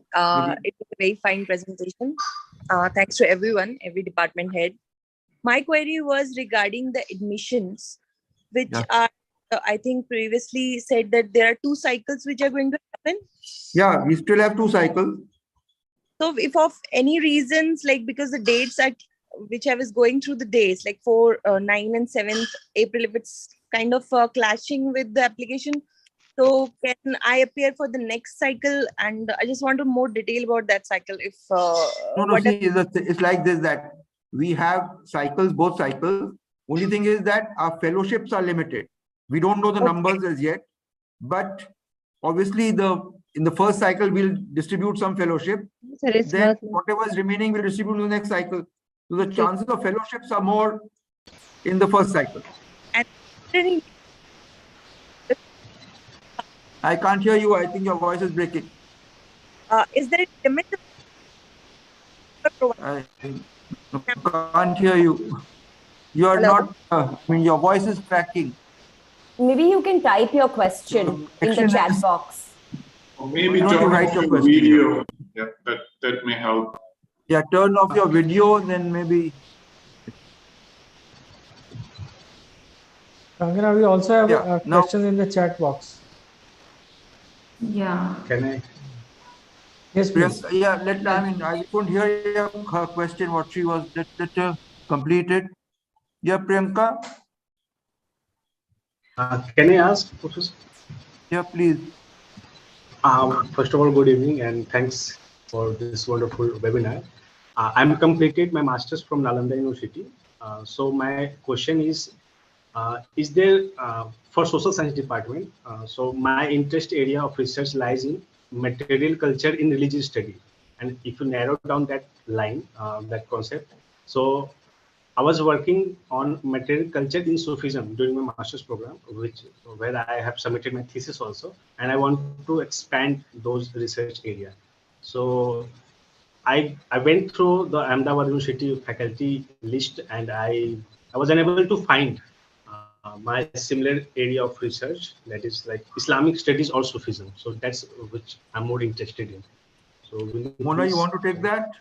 It was a very fine presentation. Thanks to everyone, every department head. My query was regarding the admissions, which Yeah. are, I think previously said that there are 2 cycles which are going to happen. Yeah, we still have 2 cycles. So if of any reasons, like because the dates at which I was going through the days, like for 9 and 7th April, if it's kind of clashing with the application, so can I appear for the next cycle? And I just want to more detail about that cycle. If No, what see, it's like this, that we have cycles, both cycles. Only thing is that our fellowships are limited. We don't know the numbers as yet, but obviously in the first cycle, we'll distribute some fellowship. Sir, it's Then not. whatever is remaining, we'll distribute in the next cycle. So the chances of fellowships are more in the first cycle. and I can't hear you. I think your voice is breaking. is there a limit? I can't hear you. You are Hello? not, I mean, your voice is cracking. Maybe you can type your question in the chat box. Or maybe Why don't you turn write off your your question? video. Yeah, that may help. Yeah, turn off your video, then maybe. Kangana, we also have Yeah, a question in the chat box. Yeah. Can I? Yes, please. Yeah, I couldn't hear her question, what she was, let her complete it. Yeah, Priyanka? Can I ask, Professor? Yeah, please. First of all, good evening and thanks for this wonderful webinar. I'm completed my master's from Nalanda University. So my question is there for social science department? So my interest area of research lies in material culture in religious study. And if you narrow down that line, that concept, so I was working on material culture in Sufism during my master's program, where I have submitted my thesis also, and I want to expand those research area. So I went through the Ahmedabad University faculty list, and I was unable to find my similar area of research, that is like Islamic studies or Sufism. So that's which I'm more interested in. So Mona, you want to take that?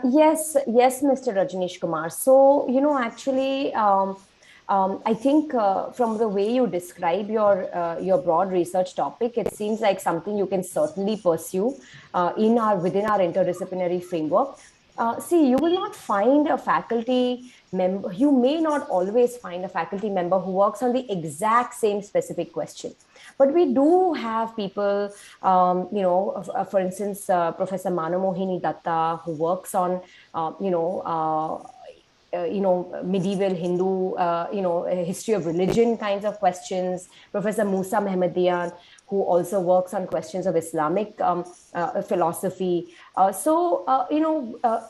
Yes, Mr. Rajneesh Kumar. So, actually, I think from the way you describe your broad research topic, it seems like something you can certainly pursue within our interdisciplinary framework. See, you will not find a faculty member. You may not always find a faculty member who works on the exact same specific question. But we do have people, for instance, Professor Manamohini Datta, who works on, medieval Hindu, history of religion kinds of questions. Professor Musa Mehmedian, who also works on questions of Islamic philosophy.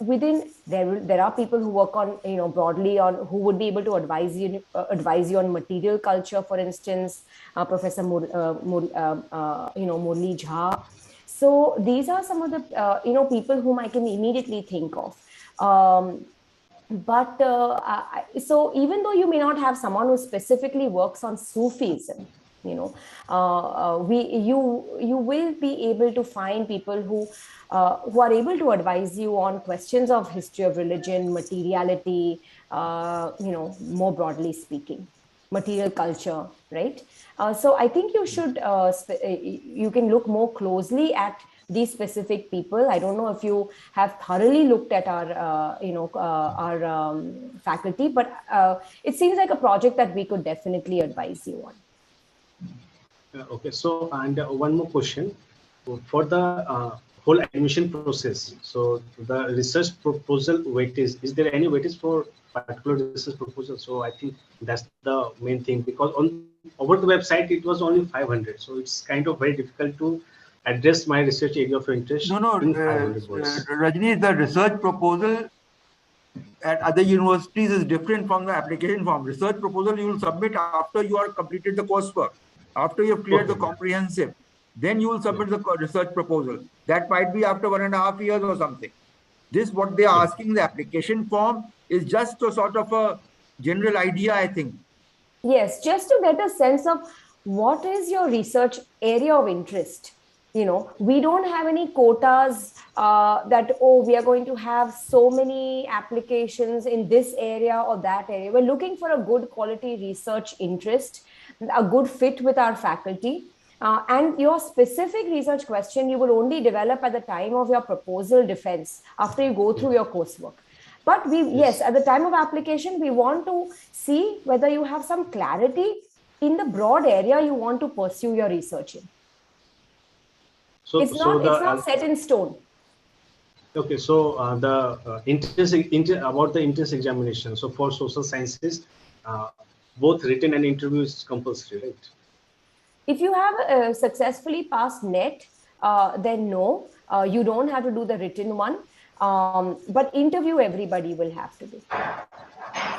Within there are people who work on, broadly on, who would be able to advise you on material culture, for instance, Professor Murli Jha. So these are some of the, people whom I can immediately think of. So even though you may not have someone who specifically works on Sufism, you will be able to find people who are able to advise you on questions of history of religion, materiality, more broadly speaking, material culture, right? So I think you should, you can look more closely at these specific people. I don't know if you have thoroughly looked at our, faculty, but it seems like a project that we could definitely advise you on. Okay, so and one more question for the whole admission process. So the research proposal weightage, is there any weightage for particular research proposal? So I think that's the main thing, because on over the website it was only 500. So it's kind of very difficult to address my research area of interest No, in 500 words. Rajni, the research proposal at other universities is different from the application form. Research proposal you will submit after you are completed the coursework, after you have cleared the comprehensive, then you will submit the research proposal. That might be after 1.5 years or something. This, what they are asking, the application form is just a sort of a general idea, I think. Yes, just to get a sense of what is your research area of interest. We don't have any quotas that, oh, we are going to have so many applications in this area or that area. We're looking for a good quality research interest, a good fit with our faculty. And your specific research question, you will only develop at the time of your proposal defense, after you go through your coursework. But yes, at the time of application, we want to see whether you have some clarity in the broad area you want to pursue your research in. So it's not set in stone. Okay, so about the entrance examination. So for social sciences, both written and interview is compulsory, right? If you have successfully passed NET, then no, you don't have to do the written one. But interview everybody will have to do.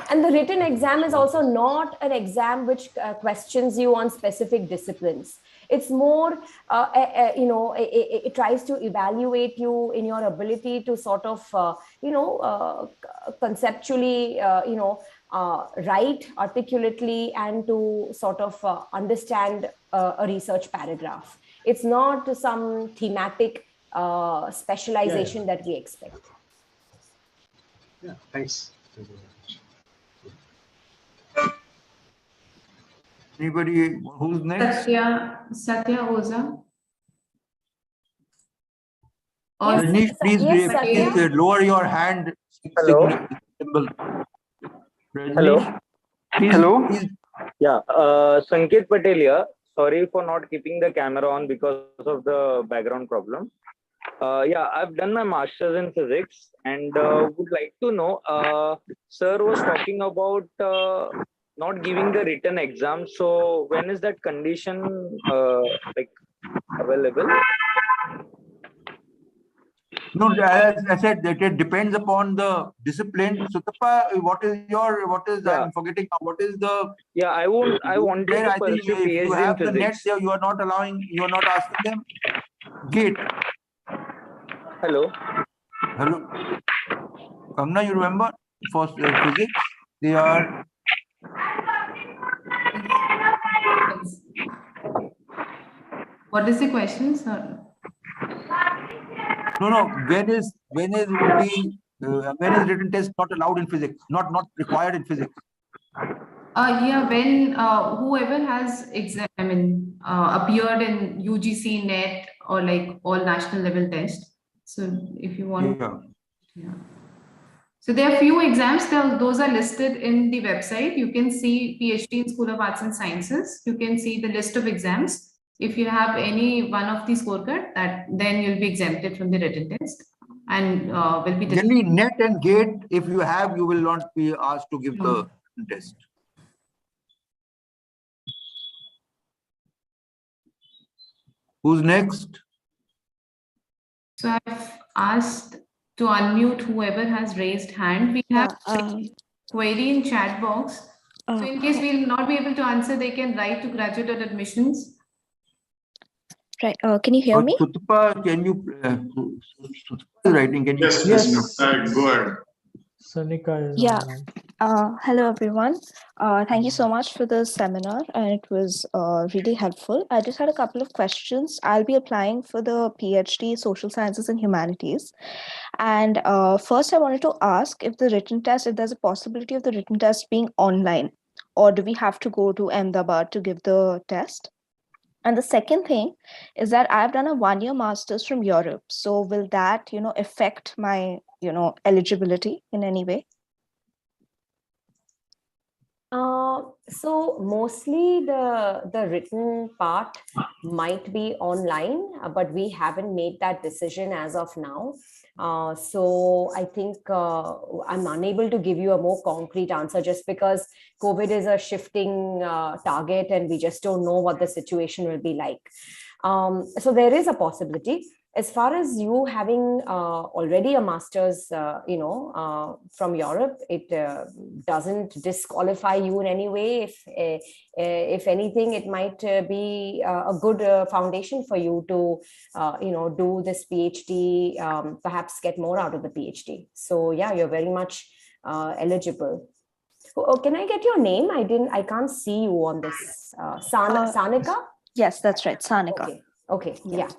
And the written exam is also not an exam which questions you on specific disciplines. It's more, it tries to evaluate you in your ability to sort of, conceptually, write articulately and to sort of understand a research paragraph. It's not some thematic specialization that we expect. Yeah, thanks. Thank you very much. Anybody who's next? Satya Oza. Rajneesh, please, please lower your hand. Hello. Symbol. Hello. Please, Hello. Please. Yeah, Sanket Patel here. Sorry for not keeping the camera on because of the background problem. Yeah, I've done my master's in physics and would like to know, sir was talking about not giving the written exam. So when is that condition available? No, as I said, that it depends upon the discipline. So, what is I'm forgetting now. What is the? Yeah, I wanted to pursue PhD if you have in the net physics. there, you are not asking them. Gate. Hello. Hello. Kamna, you remember for physics? They are. What is the question, sir? No. When is written test not allowed in physics? Not required in physics. When whoever has appeared in UGC, NET, or like all national level tests. So if you want, yeah. So there are few exams. Those are listed in the website. You can see PhD in School of Arts and Sciences. You can see the list of exams. If you have any one of the scorecard, then you'll be exempted from the written test, and will be generally NET and GATE. If you have, you will not be asked to give the test. Who's next? So I've asked to unmute whoever has raised hand. We have query in chat box. So in case we'll not be able to answer, they can write to graduate at admissions. Right. Can you hear me? Sutapa, can you writing? Can you? Yes. Go ahead. Sonika is yeah. online. Hello, everyone. Thank you so much for the seminar, and it was really helpful. I just had a couple of questions. I'll be applying for the PhD Social Sciences and Humanities. And first, I wanted to ask if there's a possibility of the written test being online, or do we have to go to Ahmedabad to give the test? And the second thing is that I've done a 1-year master's from Europe. So will that, affect my, eligibility in any way? So mostly the written part might be online, but we haven't made that decision as of now. So I think I'm unable to give you a more concrete answer just because COVID is a shifting target and we just don't know what the situation will be like. So there is a possibility. As far as you having already a master's, from Europe, it doesn't disqualify you in any way. If anything, it might be a good foundation for you to, do this PhD, perhaps get more out of the PhD. So yeah, you're very much eligible. Oh, can I get your name? I can't see you on this. Sanika? Yes, that's right, Sanika. Okay. Yeah.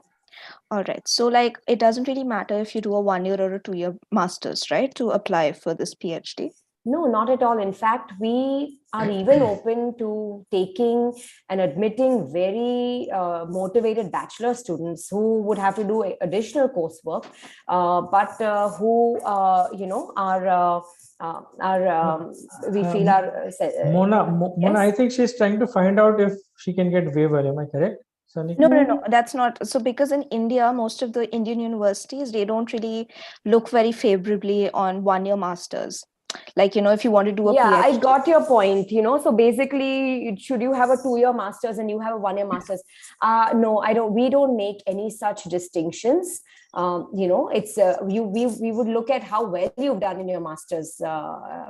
All right. So like, it doesn't really matter if you do a 1 year or a 2 year master's, right? To apply for this PhD. No, not at all. In fact, we are even open to taking and admitting very motivated bachelor students who would have to do additional coursework, but who, we feel are... Mona, I think she's trying to find out if she can get waiver. Am I correct? No, that's not. So because in India, most of the Indian universities, they don't really look very favorably on 1 year masters. Like, if you want to do a PhD. I got your point. So basically, should you have a 2 year master's and you have a 1 year master's? No, we don't make any such distinctions. It's we would look at how well you've done in your master's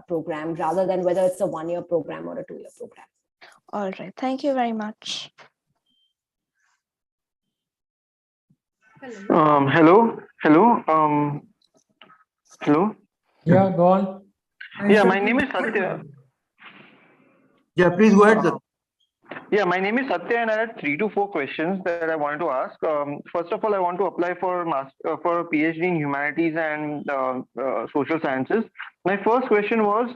program rather than whether it's a 1 year program or a 2 year program. All right. Thank you very much. Hello. Yeah, go on. Yeah, my name is Satya. Yeah, please go ahead, sir. Yeah, my name is Satya, and I had 3 to 4 questions that I wanted to ask. First of all, I want to apply for a PhD in humanities and social sciences. My first question was,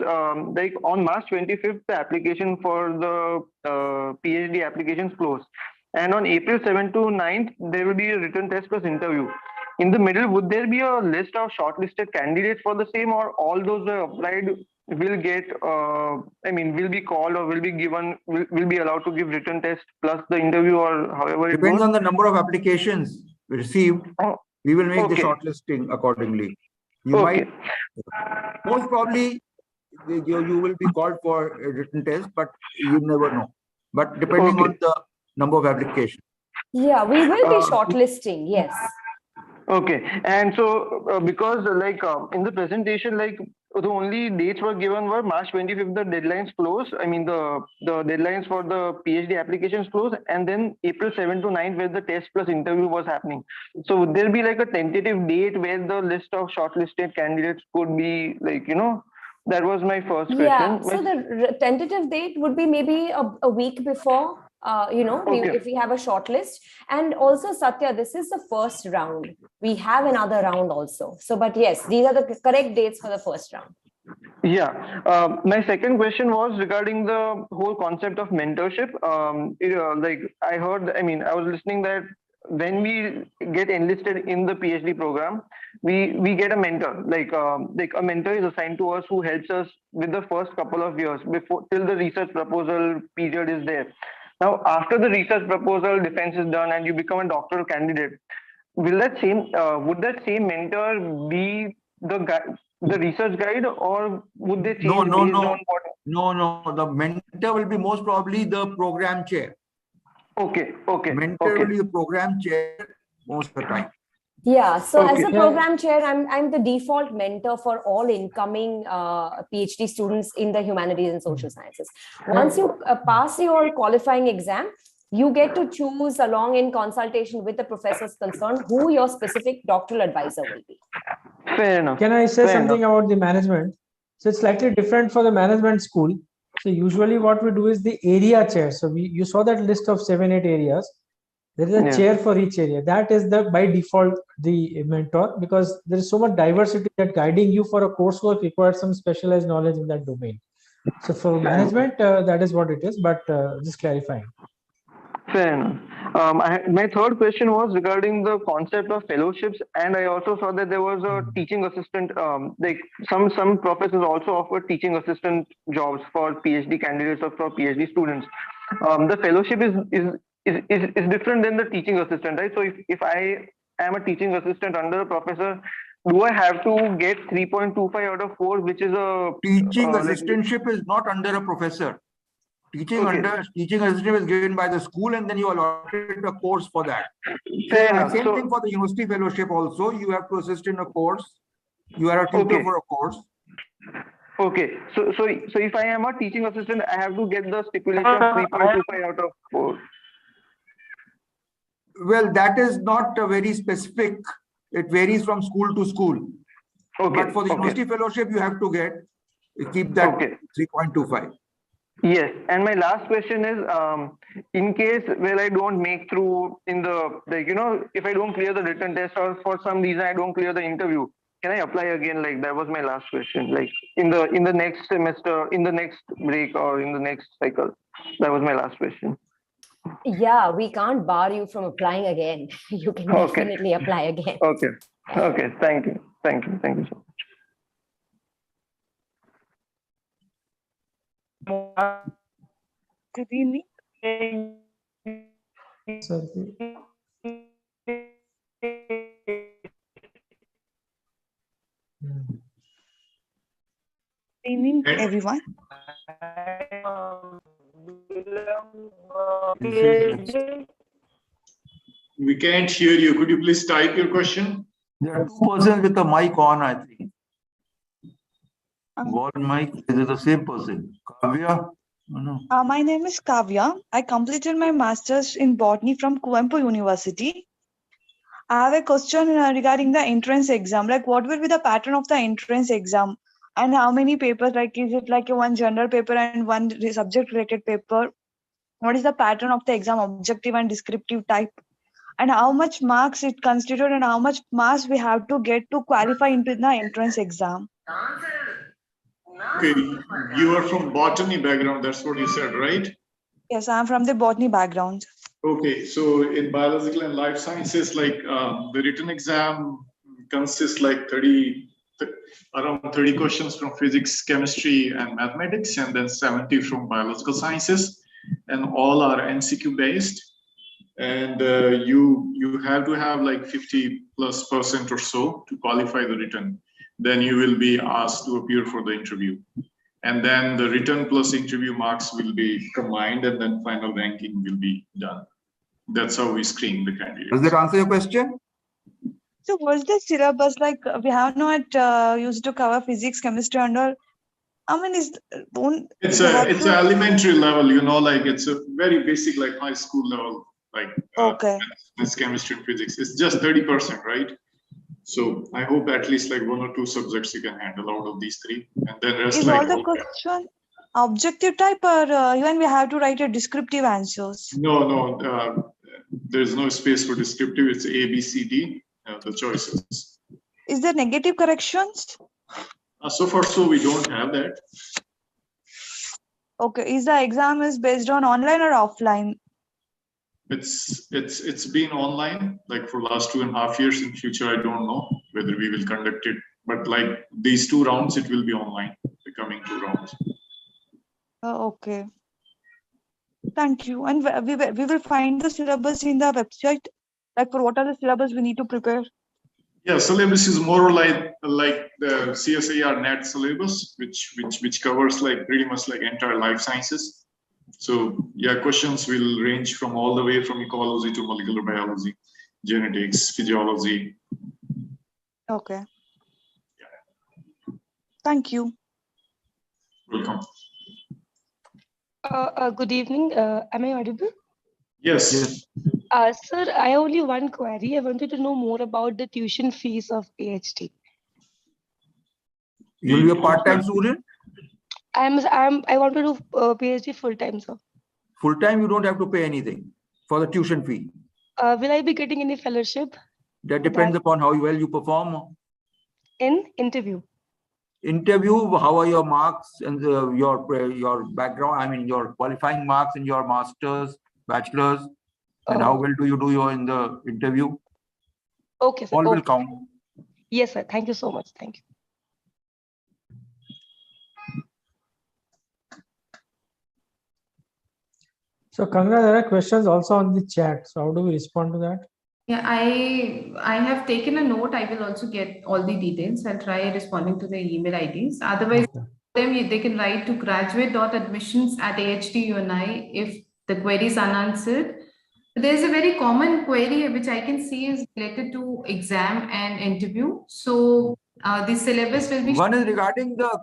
like on March 25th, the application for the PhD applications closed. And on April 7th to 9th, there will be a written test plus interview. In the middle, would there be a list of shortlisted candidates for the same, or all those who applied will get, will be called or will be given, will be allowed to give written test plus the interview, or however it depends goes? on the number of applications received. We will make the shortlisting accordingly. You might, most probably, you will be called for a written test, but you never know. But depending on the number of applications. Yeah, we will be shortlisting. Yes. Okay, and so because in the presentation, the only dates were given were March 25th, the deadlines closed. The deadlines for the PhD applications closed, and then April 7th to 9th, where the test plus interview was happening. So would there be like a tentative date where the list of shortlisted candidates could be that was my first question. Yeah, so the tentative date would be maybe a week before. If we have a short list. And also, Satya, this is the first round. We have another round also. So, but yes, these are the correct dates for the first round. Yeah. My second question was regarding the whole concept of mentorship. I heard, I was listening that when we get enlisted in the PhD program, we get a mentor. A mentor is assigned to us who helps us with the first couple of years till the research proposal period is there. Now, after the research proposal defense is done and you become a doctoral candidate, would that same mentor be the research guide, or would they change based on what? No. The mentor will be most probably the program chair. Okay. Mentor will be the program chair most of the time. Yeah, so as a program chair, I'm the default mentor for all incoming PhD students in the humanities and social sciences. Once you pass your qualifying exam, you get to choose along in consultation with the professors concerned who your specific doctoral advisor will be. Fair enough. Can I say something about the management? So it's slightly different for the management school. So usually what we do is the area chair. So you saw that list of 7-8 areas. There is a chair for each area. That is by default the mentor, because there is so much diversity that guiding you for a coursework requires some specialized knowledge in that domain. So for management, that is what it is, but just clarifying. Fair enough. My third question was regarding the concept of fellowships, and I also saw that there was a teaching assistant. Like some professors also offer teaching assistant jobs for PhD candidates or for PhD students. The fellowship is different than the teaching assistant, right? So if I am a teaching assistant under a professor, do I have to get 3.25 out of 4, which is a teaching assistantship is not under a professor. Teaching assistant is given by the school, and then you allotted a course for that. Same thing for the university fellowship also. You have to assist in a course. You are a tutor for a course. Okay. So if I am a teaching assistant, I have to get the stipulation of 3.25 out of 4. Well, that is not very specific. It varies from school to school. But for the university fellowship, you have to keep that 3.25. Yes, and my last question is, in case I don't make through in the, if I don't clear the written test or for some reason I don't clear the interview, can I apply again? Like that was my last question. Like in the next semester, in the next break, or in the next cycle. That was my last question. Yeah, we can't bar you from applying again. You can definitely apply again. Okay. Thank you so much. Good evening. Good evening, everyone. We can't hear you. Could you please type your question? There are 2 persons with the mic on, I think. What mic? Is it the same person? Kavya? No. My name is Kavya. I completed my master's in botany from Kuvempu University. I have a question regarding the entrance exam. Like, what will be the pattern of the entrance exam? And how many papers? Like, is it like one general paper and one subject-related paper? What is the pattern of the exam, objective and descriptive type? And how much marks it constitutes and how much marks we have to get to qualify into the entrance exam? Okay, you are from botany background, that's what you said, right? Yes, I'm from the botany background. Okay, so in biological and life sciences, like the written exam consists like around 30 questions from physics, chemistry, and mathematics, and then 70 from biological sciences, and all are MCQ based. And you have to have like 50+% or so to qualify the written. Then you will be asked to appear for the interview. And then the written plus interview marks will be combined, and then final ranking will be done. That's how we screen the candidates. Does that answer your question? So what's the syllabus like? We have not used to cover physics, chemistry, and all. I mean, it's an elementary level, like it's a very basic, like high school level, like it's chemistry and physics. It's just 30%, right? So I hope at least like 1 or 2 subjects you can handle out of these 3, and then rest is like all the question objective type, or even we have to write a descriptive answers? No, there's no space for descriptive. It's A, B, C, D, the choices. Is there negative corrections? So far, so we don't have that. Okay, is the exam is based on online or offline? It's been online like for last 2.5 years. In future, I don't know whether we will conduct it, but like these 2 rounds, it will be online. The coming 2 rounds. Okay. Thank you. And we will find the syllabus in the website. Like, for what are the syllabus we need to prepare? Yeah, syllabus is more like the CSIR net syllabus, which covers like pretty much like entire life sciences. So yeah, questions will range from all the way from ecology to molecular biology, genetics, physiology. Okay. Thank you. Welcome. Good evening. Am I audible? Yes. Sir, I have only one query. I wanted to know more about the tuition fees of PhD. You'll be a part-time student? I want to do PhD full-time, sir. Full-time, you don't have to pay anything for the tuition fee. Will I be getting any fellowship? That depends upon how well you perform. In interview? Interview, how are your marks and your background, I mean your qualifying marks in your master's, bachelor's. And how well do you do in the interview? Okay, sir. All will count. Yes, sir. Thank you so much. Thank you. So, Kangana, there are questions also on the chat. So, how do we respond to that? Yeah, I have taken a note. I will also get all the details. I'll try responding to the email IDs. Otherwise, they can write to graduate.admissions@AHTUNI if the query is unanswered. There's a very common query which I can see is related to exam and interview. So the syllabus will be. One is regarding the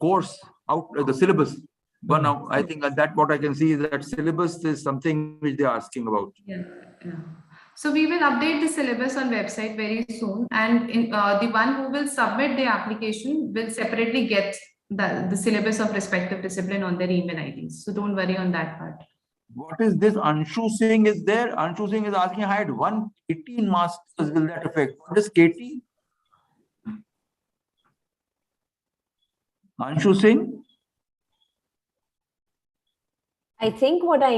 course the syllabus. One now, I think that what I can see is that syllabus is something which they are asking about. Yeah. So we will update the syllabus on website very soon, and the one who will submit the application will separately get the syllabus of respective discipline on their email IDs. So don't worry on that part. What is this? Anshu Singh is there. Anshu Singh is asking, I had 118 masters. Will that affect? What is KT? Anshu Singh? I think what I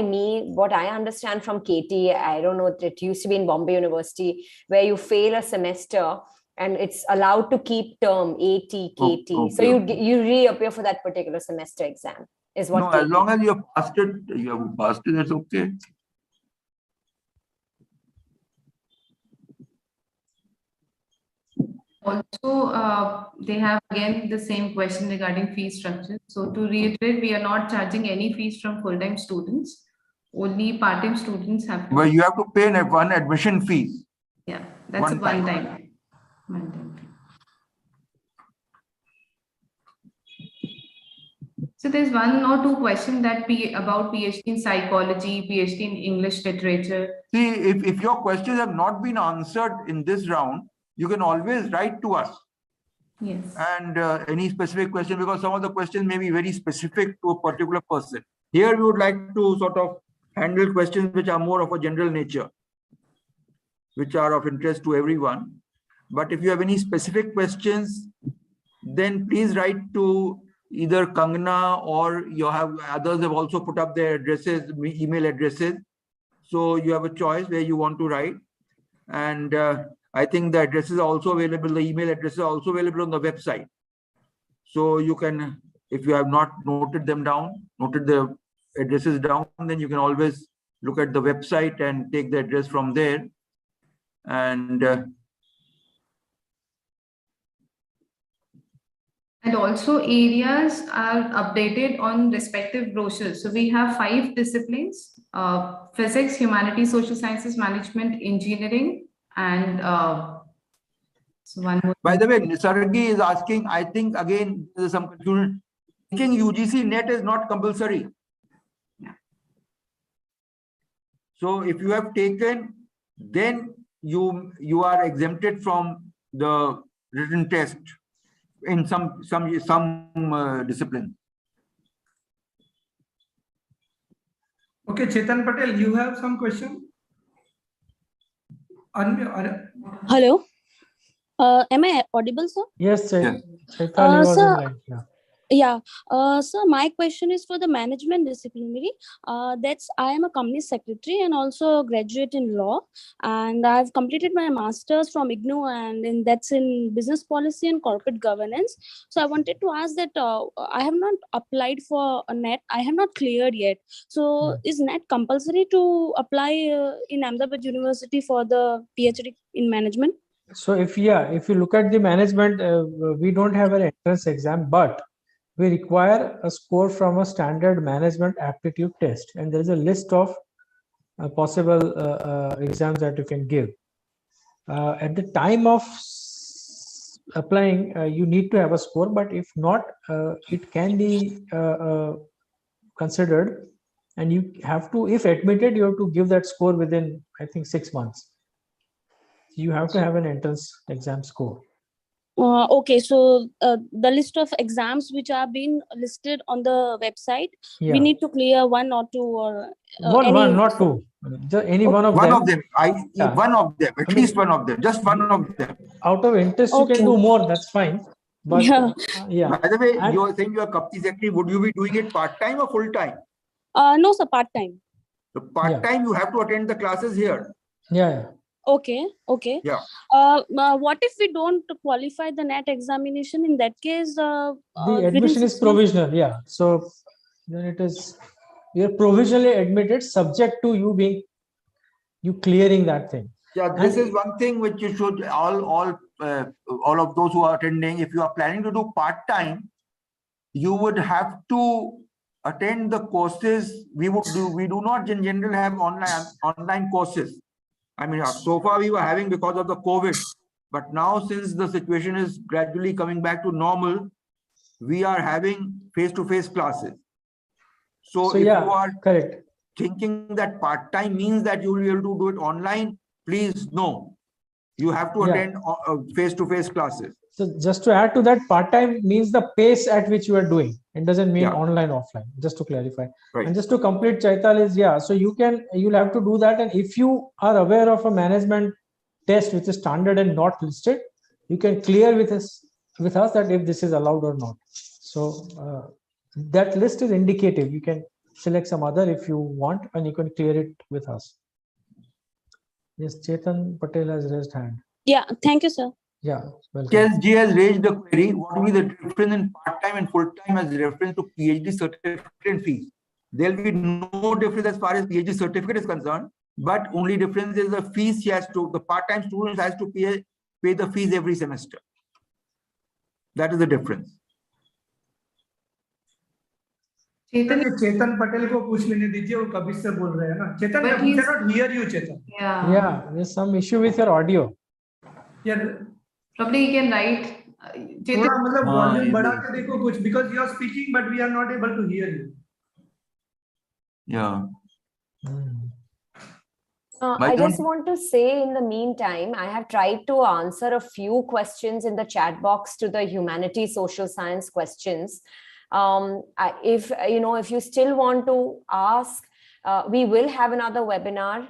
understand from KT, I don't know, it used to be in Bombay University, where you fail a semester and it's allowed to keep term AT, KT. Okay. So you reappear for that particular semester exam. Is what no, as long as you have passed it, that's okay. Also, they have again the same question regarding fee structure. So to reiterate, we are not charging any fees from full-time students. Only part-time students have to. But you have to pay one admission fee. Yeah, that's a one-time. So there's one or two questions that about PhD in psychology, PhD in English literature. See, if your questions have not been answered in this round, you can always write to us. Yes. And any specific question, because some of the questions may be very specific to a particular person. Here, we would like to sort of handle questions which are more of a general nature, which are of interest to everyone. But if you have any specific questions, then please write to either Kangana or others have also put up their addresses, email addresses. So you have a choice where you want to write. And I think the addresses are also available. The email addresses are also available on the website. So you can, if you have not noted the addresses down, then you can always look at the website and take the address from there. And also areas are updated on respective brochures. So we have 5 disciplines: physics, humanities, social sciences, management, engineering, and so one more. By the way, Nisargi is asking, I think again, there's some confusion. Taking UGC NET is not compulsory. Yeah. So if you have taken, then you are exempted from the written test in some discipline. Okay, Chetan Patel, you have some question? Hello. Am I audible, sir? Yes, sir. Sir, yeah. So my question is for the management disciplinary. I am a company secretary and also a graduate in law, and I've completed my master's from IGNOU, and that's in business policy and corporate governance. So I wanted to ask that I have not applied for a NET. I have not cleared yet. So is NET compulsory to apply in Ahmedabad University for the PhD in management? So if you look at the management, we don't have an entrance exam, but we require a score from a standard management aptitude test, and there is a list of possible exams that you can give. At the time of applying, you need to have a score, but if not, it can be considered, and you have to, if admitted, you have to give that score within, I think, 6 months. You have to have an entrance exam score. Okay, so the list of exams which are being listed on the website, we need to clear 1 or 2 or one, not 2. Just any one of them. One of them, at least one of them, just one of them. Out of interest, you can do more. That's fine. But yeah. By the way, you are saying you are company secretary. Would you be doing it part-time or full-time? No, sir, part-time. The part-time, you have to attend the classes here. Yeah. Okay. Okay. Yeah. What if we don't qualify the NET examination? In that case, The admission is provisional. Yeah. So then it is, you're provisionally admitted subject to you clearing that thing. Yeah, this is one thing which you should all of those who are attending. If you are planning to do part-time, you would have to attend the courses. We do not in general have online courses. I mean, so far we were having because of the COVID, but now since the situation is gradually coming back to normal, we are having face-to-face classes. So if yeah, you are correct. thinking that part-time means that you will be able to do it online, please no. You have to attend face-to-face classes. So just to add to that, part-time means the pace at which you are doing. It doesn't mean online, offline, just to clarify. Right. And just to complete, Chaital is, so you'll have to do that. And if you are aware of a management test which is standard and not listed, you can clear with us that if this is allowed or not. So that list is indicative. You can select some other if you want, and you can clear it with us. Yes, Chetan Patel has raised hand. Yeah, thank you, sir. Yeah, KSG has raised the query. What will be the difference in part-time and full-time as reference to PhD certificate fees? There will be no difference as far as PhD certificate is concerned, but only difference is the fees the part-time students has to pay the fees every semester. That is the difference. चेतन पटेल को पूछ लेने दीजिए, वो कभी से बोल रहे हैं ना. चेतन, we cannot hear you, Chetan. Yeah, there's some issue with your audio. Yeah. Probably you can write. थोड़ा मतलब वॉल्यूम बढ़ा के देखो कुछ, because you are speaking but we are not able to hear you. Yeah. I just want to say, in the meantime, I have tried to answer a few questions in the chat box to the humanities, social science questions. If you still want to ask, we will have another webinar,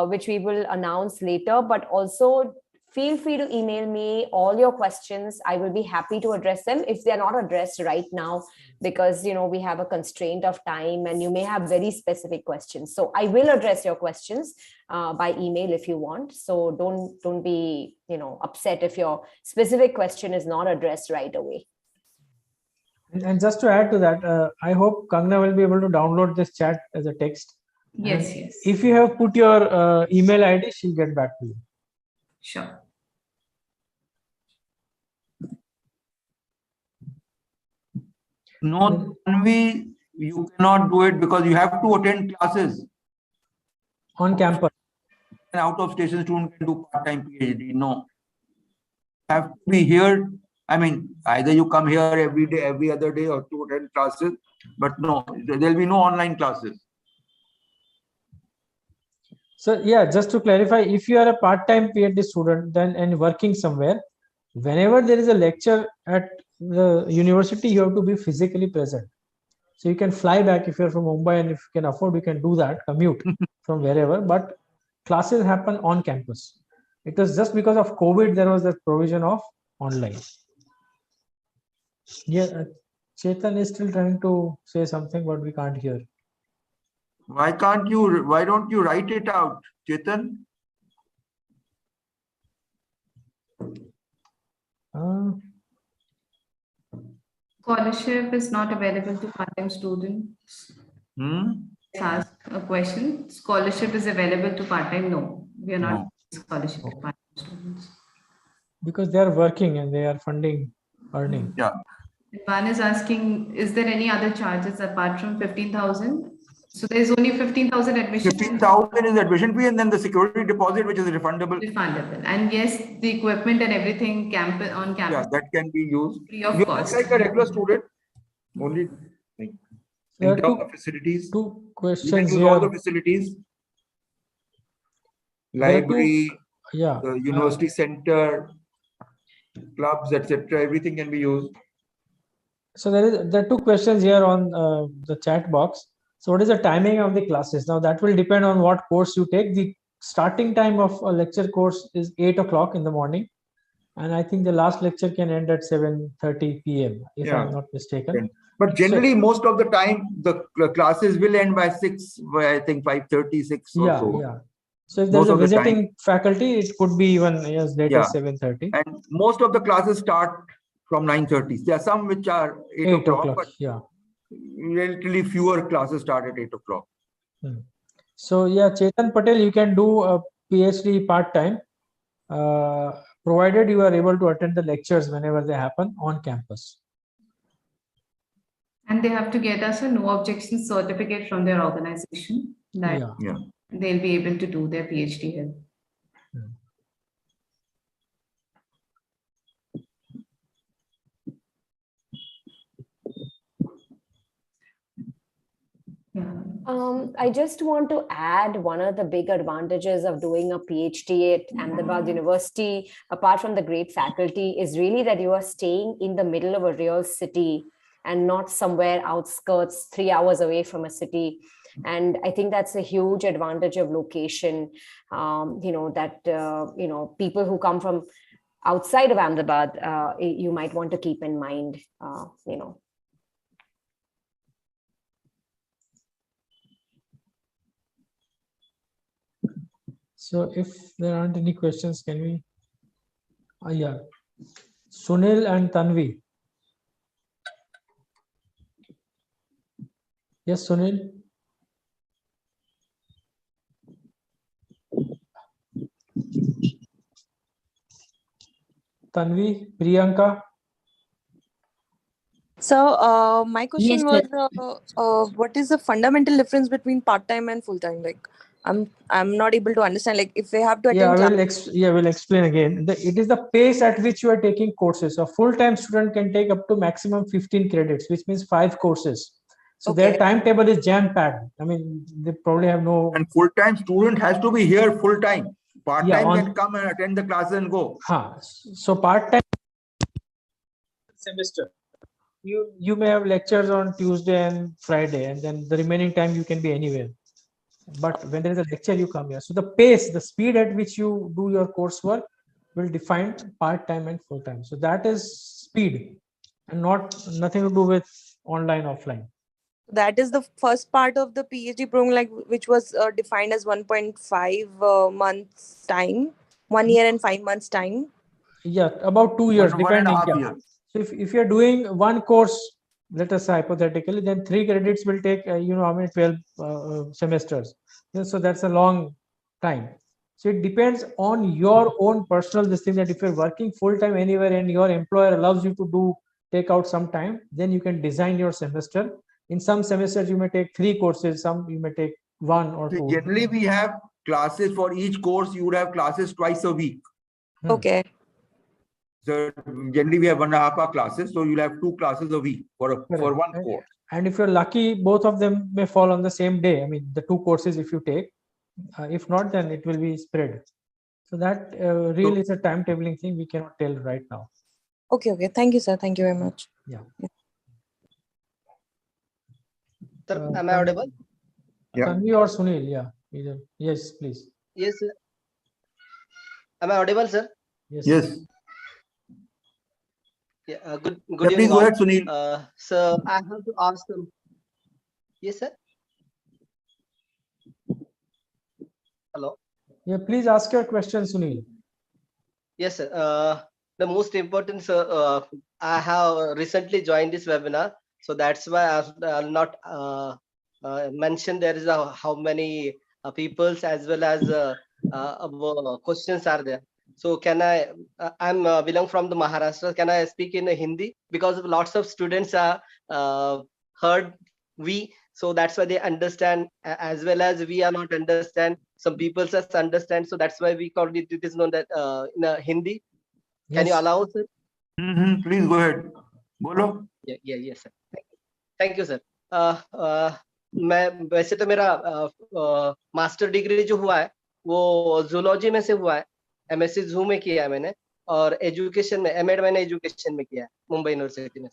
which we will announce later, but also feel free to email me all your questions. I will be happy to address them if they are not addressed right now, because we have a constraint of time and you may have very specific questions. So I will address your questions by email if you want. So don't be upset if your specific question is not addressed right away. And just to add to that, I hope Kangna will be able to download this chat as a text. Yes, and yes. If you have put your email ID, she'll get back to you. Sure. No, you cannot do it because you have to attend classes on campus. An out-of-station student can do part-time PhD. No, have to be here. I mean, either you come here every day, every other day, or to attend classes. But no, there will be no online classes. So yeah, just to clarify, if you are a part-time PhD student and working somewhere, whenever there is a lecture at the university, you have to be physically present. So you can fly back if you're from Mumbai, and if you can afford, you can do that, commute from wherever, but classes happen on campus. It was just because of COVID, there was that provision of online. Yeah, Chetan is still trying to say something, but we can't hear. Why don't you write it out, Chetan? Scholarship is not available to part-time students. Ask a question. Scholarship is available to part-time? No, we are not scholarship to part-time students. Because they are working and they are earning. Yeah. One is asking, is there any other charges apart from 15,000? So there is only 15,000 admission. 15,000 is admission fee, and then the security deposit, which is refundable. Refundable, and yes, the equipment and everything on campus. Yeah, that can be used. Free of cost. Like a regular student, only like in terms of facilities. Two questions you can use here. all the facilities, library, the university center, clubs, etc. Everything can be used. So there are two questions here on the chat box. So what is the timing of the classes? Now that will depend on what course you take. The starting time of a lecture course is 8 o'clock in the morning. And I think the last lecture can end at 7:30 p.m. if I'm not mistaken. But generally, most of the time, the classes will end by 6, I think 5:30, 6 or so. Yeah. So if there's a visiting faculty, it could be even as late as 7:30. And most of the classes start from 9:30. There are some which are 8 o'clock, but relatively fewer classes start at 8 o'clock. So yeah, Chetan Patel, you can do a PhD part-time, provided you are able to attend the lectures whenever they happen on campus. And they have to get us a no objection certificate from their organization that they'll be able to do their PhD here. I just want to add one of the big advantages of doing a PhD at Ahmedabad University, apart from the great faculty, is really that you are staying in the middle of a real city and not somewhere outskirts 3 hours away from a city. And I think that's a huge advantage of location, that people who come from outside of Ahmedabad, you might want to keep in mind, So if there aren't any questions, can we? Sunil and Tanvi. Yes, Sunil. Tanvi, Priyanka. So my question was, what is the fundamental difference between part-time and full-time? Like, I'm not able to understand. Like, if they have to attend we'll explain again. It is the pace at which you are taking courses. A full-time student can take up to maximum 15 credits, which means 5 courses. So their timetable is jam-packed. I mean, they probably have no. And full-time student has to be here full-time. Part-time can come and attend the class and go. So part-time semester. You may have lectures on Tuesday and Friday, and then the remaining time you can be anywhere. But when there is a lecture, you come here. So the pace, the speed at which you do your coursework will define part-time and full-time. So that is speed and nothing to do with online, offline. That is the first part of the PhD program, like which was defined as 1.5 months time, 1 year and 5 months time. Yeah, about 2 years, depending. 1.5 years. So if you're doing one course, let us say hypothetically, then 3 credits will take 12 semesters. So that's a long time. So it depends on your own personal thing, that if you're working full-time anywhere and your employer allows you to take out some time, then you can design your semester. In some semesters you may take 3 courses, some you may take 1 or 2. Generally we have classes for each course. You would have classes twice a week. Okay. So generally we have 1.5 hour classes, so you'll have 2 classes a week for one course. And if you're lucky, both of them may fall on the same day. I mean, the 2 courses if you take. If not, then it will be spread. So that really is a timetabling thing we cannot tell right now. Okay. Thank you, sir. Thank you very much. Yeah. Sir, am I audible? Yeah. Tanvi or Sunil? Yeah. Either. Yes, please. Yes, sir. Am I audible, sir? Yes. Yeah. Good evening. Please go ahead, Sunil. So I have to ask them. Yes, sir. Hello. Yeah, please ask your question, Sunil. Yes, sir. The most important, sir, I have recently joined this webinar, so that's why I'll not mention there is how many peoples as well as questions are there. So can I'm belong from the Maharashtra. Can I speak in Hindi? Because lots of students are heard we, so that's why they understand, as well as we are not understand. Some people just understand, so that's why we call it. It is known that in Hindi. Can you allow, sir? Please go ahead. Bolo. Yes, sir. Thank you, sir. मैं वैसे तो मेरा master degree जो हुआ है वो zoology में से हुआ है, MSc जू में किया है मैंने, और एजुकेशन में एमएड मैंने एजुकेशन में किया है मुंबई यूनिवर्सिटी में।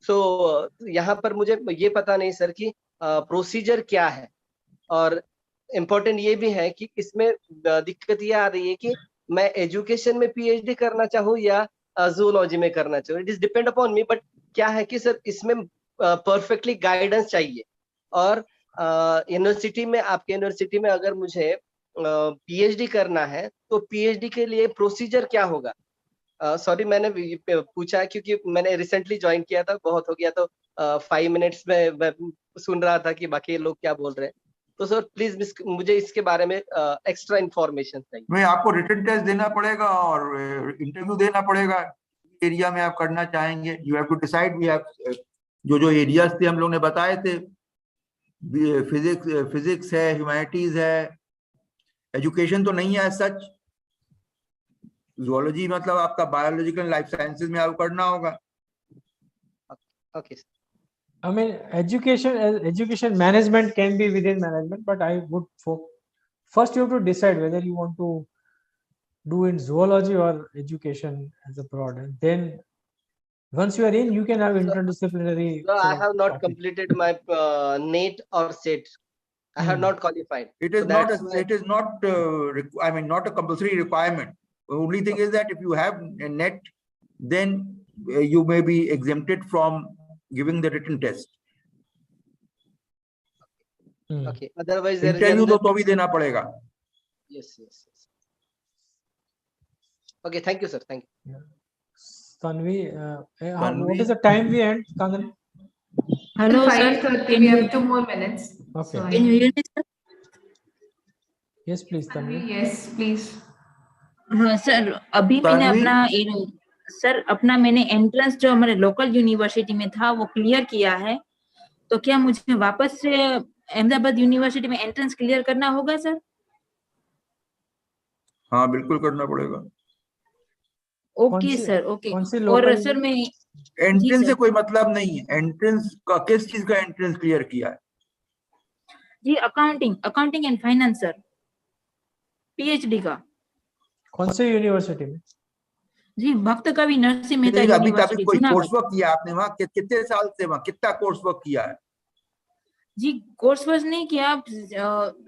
सो यहाँ पर मुझे ये पता नहीं सर कि प्रोसीजर क्या है, और इम्पोर्टेंट ये भी है कि इसमें दिक्कत ये आ रही है कि मैं एजुकेशन में PhD करना चाहूँ या जूलॉजी में करना चाहूँ, it is depend upon me. But क्या है कि सर इसमें परफेक्टली गाइडेंस चाहिए। और यूनिवर्सिटी में, आपके यूनिवर्सिटी में अगर मुझे पीएचडी करना है तो पीएचडी के लिए प्रोसीजर क्या होगा? सॉरी मैंने पूछा क्योंकि मैंने रिसेंटली ज्वाइन किया था, बहुत हो गया, तो 5 मिनट्स में सुन रहा था कि बाकी लोग क्या बोल रहे हैं। तो सर प्लीज मुझे इसके बारे में एक्स्ट्रा इंफॉर्मेशन चाहिए। मैं आपको रिटन टेस्ट देना पड़ेगा और इंटरव्यू देना पड़ेगा। एरिया में आप करना चाहेंगे, you have to decide. We have जो एरियाज थे हम लोग ने बताए थे, फिजिक्स है, ह्यूमैनिटीज है, एजुकेशन तो नहीं है सच। जूलॉजी मतलब आपका बायोलॉजिकल लाइफ साइंसेज में आपको करना होगा। Okay. I mean, education management can be within management, but I would first you have to decide whether you want to do in zoology or education as a broad, and then once you are in, you can have interdisciplinary. No, I have not completed my NET or SET. I have not qualified. It is not. It is not. I mean, not a compulsory requirement. The only thing is that if you have a NET, then you may be exempted from giving the written test. Okay. Otherwise, there interview तो भी देना पड़ेगा. Yes. Okay. Thank you, sir. Thank you. Tanvi, what is the time we end, Kandan? Hello, sir. We have 2 more minutes. Okay. Can you hear me, sir? Yes, please, Tanvi. Yes, please. हाँ sir, अभी मैंने entrance जो हमारे local university में था वो clear किया है, तो क्या मुझे वापस से अहमदाबाद यूनिवर्सिटी में एंट्रेंस क्लियर करना होगा सर? हाँ बिल्कुल करना पड़ेगा। Okay sir, okay. और सर मैं एंट्रेंस से कोई मतलब नहीं है। एंट्रेंस का किस चीज का एंट्रेंस क्लियर किया है? जी accounting and finance sir, PhD का। कौन से यूनिवर्सिटी में? जी भक्त कवि नरसिंह मेहता यूनिवर्सिटी। कोई कोर्स वर्क किया आपने वहाँ? कितने साल से वहाँ कितना कोर्स वर्क किया है? जी कोर्स वर्क नहीं किया,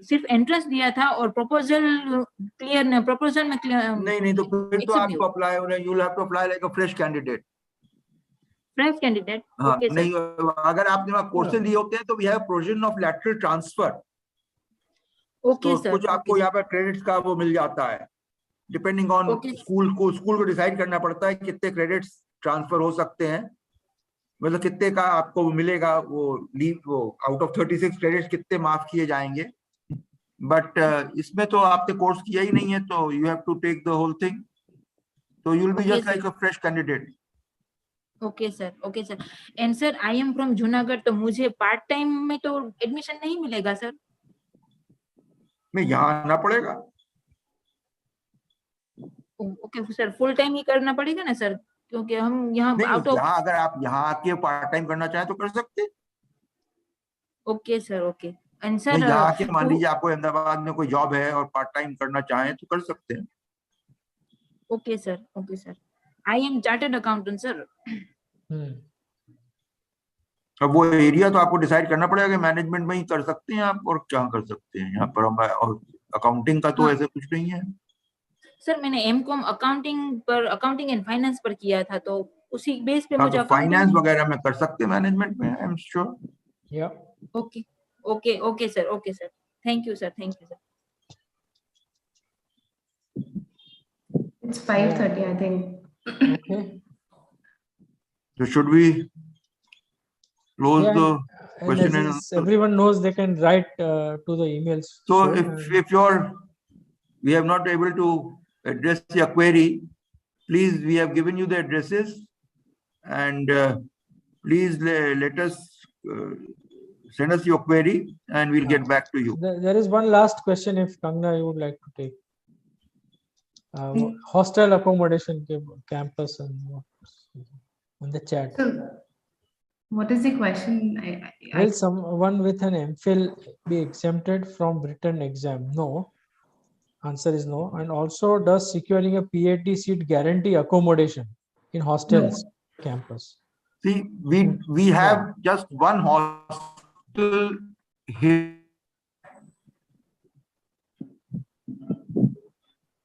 सिर्फ एंट्रेंस दिया था और प्रपोजल में क्लियर नहीं तो फिर तो आपको अप्लाई होना, you will have to apply like a fresh candidate. Okay sir. नहीं, अगर आपने वहाँ कोर्सेज लिए होते हैं तो we have provision of lateral transfer. Okay sir. कुछ आपको यहाँ पर क्रेडिट्स का वो मिल जाता है, डिपेंडिंग ऑन स्कूल को डिसाइड करना पड़ता है कितने क्रेडिट्स ट्रांसफर हो सकते हैं, मतलब कितने का आपको मिलेगा वो लीव, वो आउट ऑफ 36 क्रेडिट्स कितने माफ किए जाएंगे। बट इसमें तो आपने कोर्स किया ही नहीं है, तो you have to take the whole thing, तो you will be just like a fresh candidate. Okay sir. And sir I am from Junagadh, तो मुझे पार्ट टाइम में तो एडमिशन नहीं मिलेगा सर? मैं यहाँ आना पड़ेगा। ओके सर, फुल टाइम ही करना पड़ेगा ना सर, क्योंकि हम यहाँ आउट ऑफ। अगर आप यहाँ आके पार्ट टाइम करना चाहें तो कर सकते। Okay sir, okay. And sir यहाँ आके मान लीजिए आपको अहमदाबाद में कोई जॉब है और पार्ट टाइम करना चाहें तो कर सकते हैं। Okay sir. I M chartered accountant sir. अब वो एरिया तो आपको डिसाइड करना पड़ेगा, मैनेजमेंट में ही कर सकते हैं आप और क्या कर सकते हैं यहाँ पर। और अकाउंटिंग का तो ऐसे कुछ नहीं है सर। मैंने एमकॉम अकाउंटिंग एंड फाइनेंस पर किया था, तो उसी बेस पे मुझे फाइनेंस वगैरह में कर सकते हैं, मैनेजमेंट में आई एम श्योर। या okay sir. Thank you sir. It's 5:30 I think. Okay. So should we close the question and answer? Everyone knows they can write to the emails. So if we have not able to address your query, please, we have given you the addresses, and please let us send us your query and we'll get back to you. There is one last question if Kangna you would like to take. Hostel accommodation campus and on the chat. So, what is the question? Will someone with an MPhil be exempted from written exam? No. Answer is no. And also, does securing a PhD seat guarantee accommodation in hostels campus? See, we have just one hostel here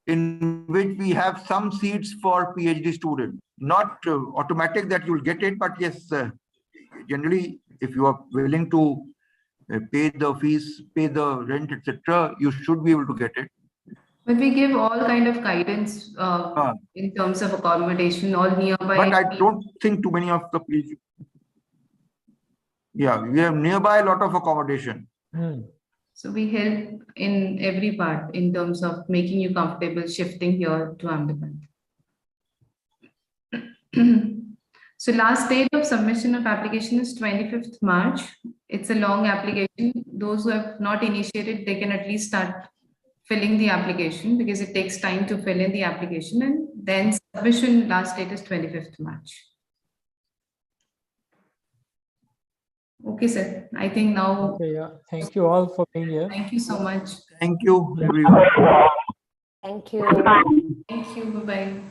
in which we have some seats for PhD students. Not automatic that you'll get it, but yes, generally, if you are willing to pay the fees, pay the rent, etc., you should be able to get it. But we give all kind of guidance in terms of accommodation, all nearby. But I don't think too many of the PG. Yeah, we have nearby a lot of accommodation. So we help in every part in terms of making you comfortable shifting here to Ahmedabad. So last date of submission of application is 25th March. It's a long application. Those who have not initiated, they can at least start filling the application because it takes time to fill in the application, and then submission last date is 25th March. Okay, sir. I think now. Okay, yeah. Thank you all for being here. Thank you so much. Thank you, everyone. Thank you. Thank you. Bye-bye.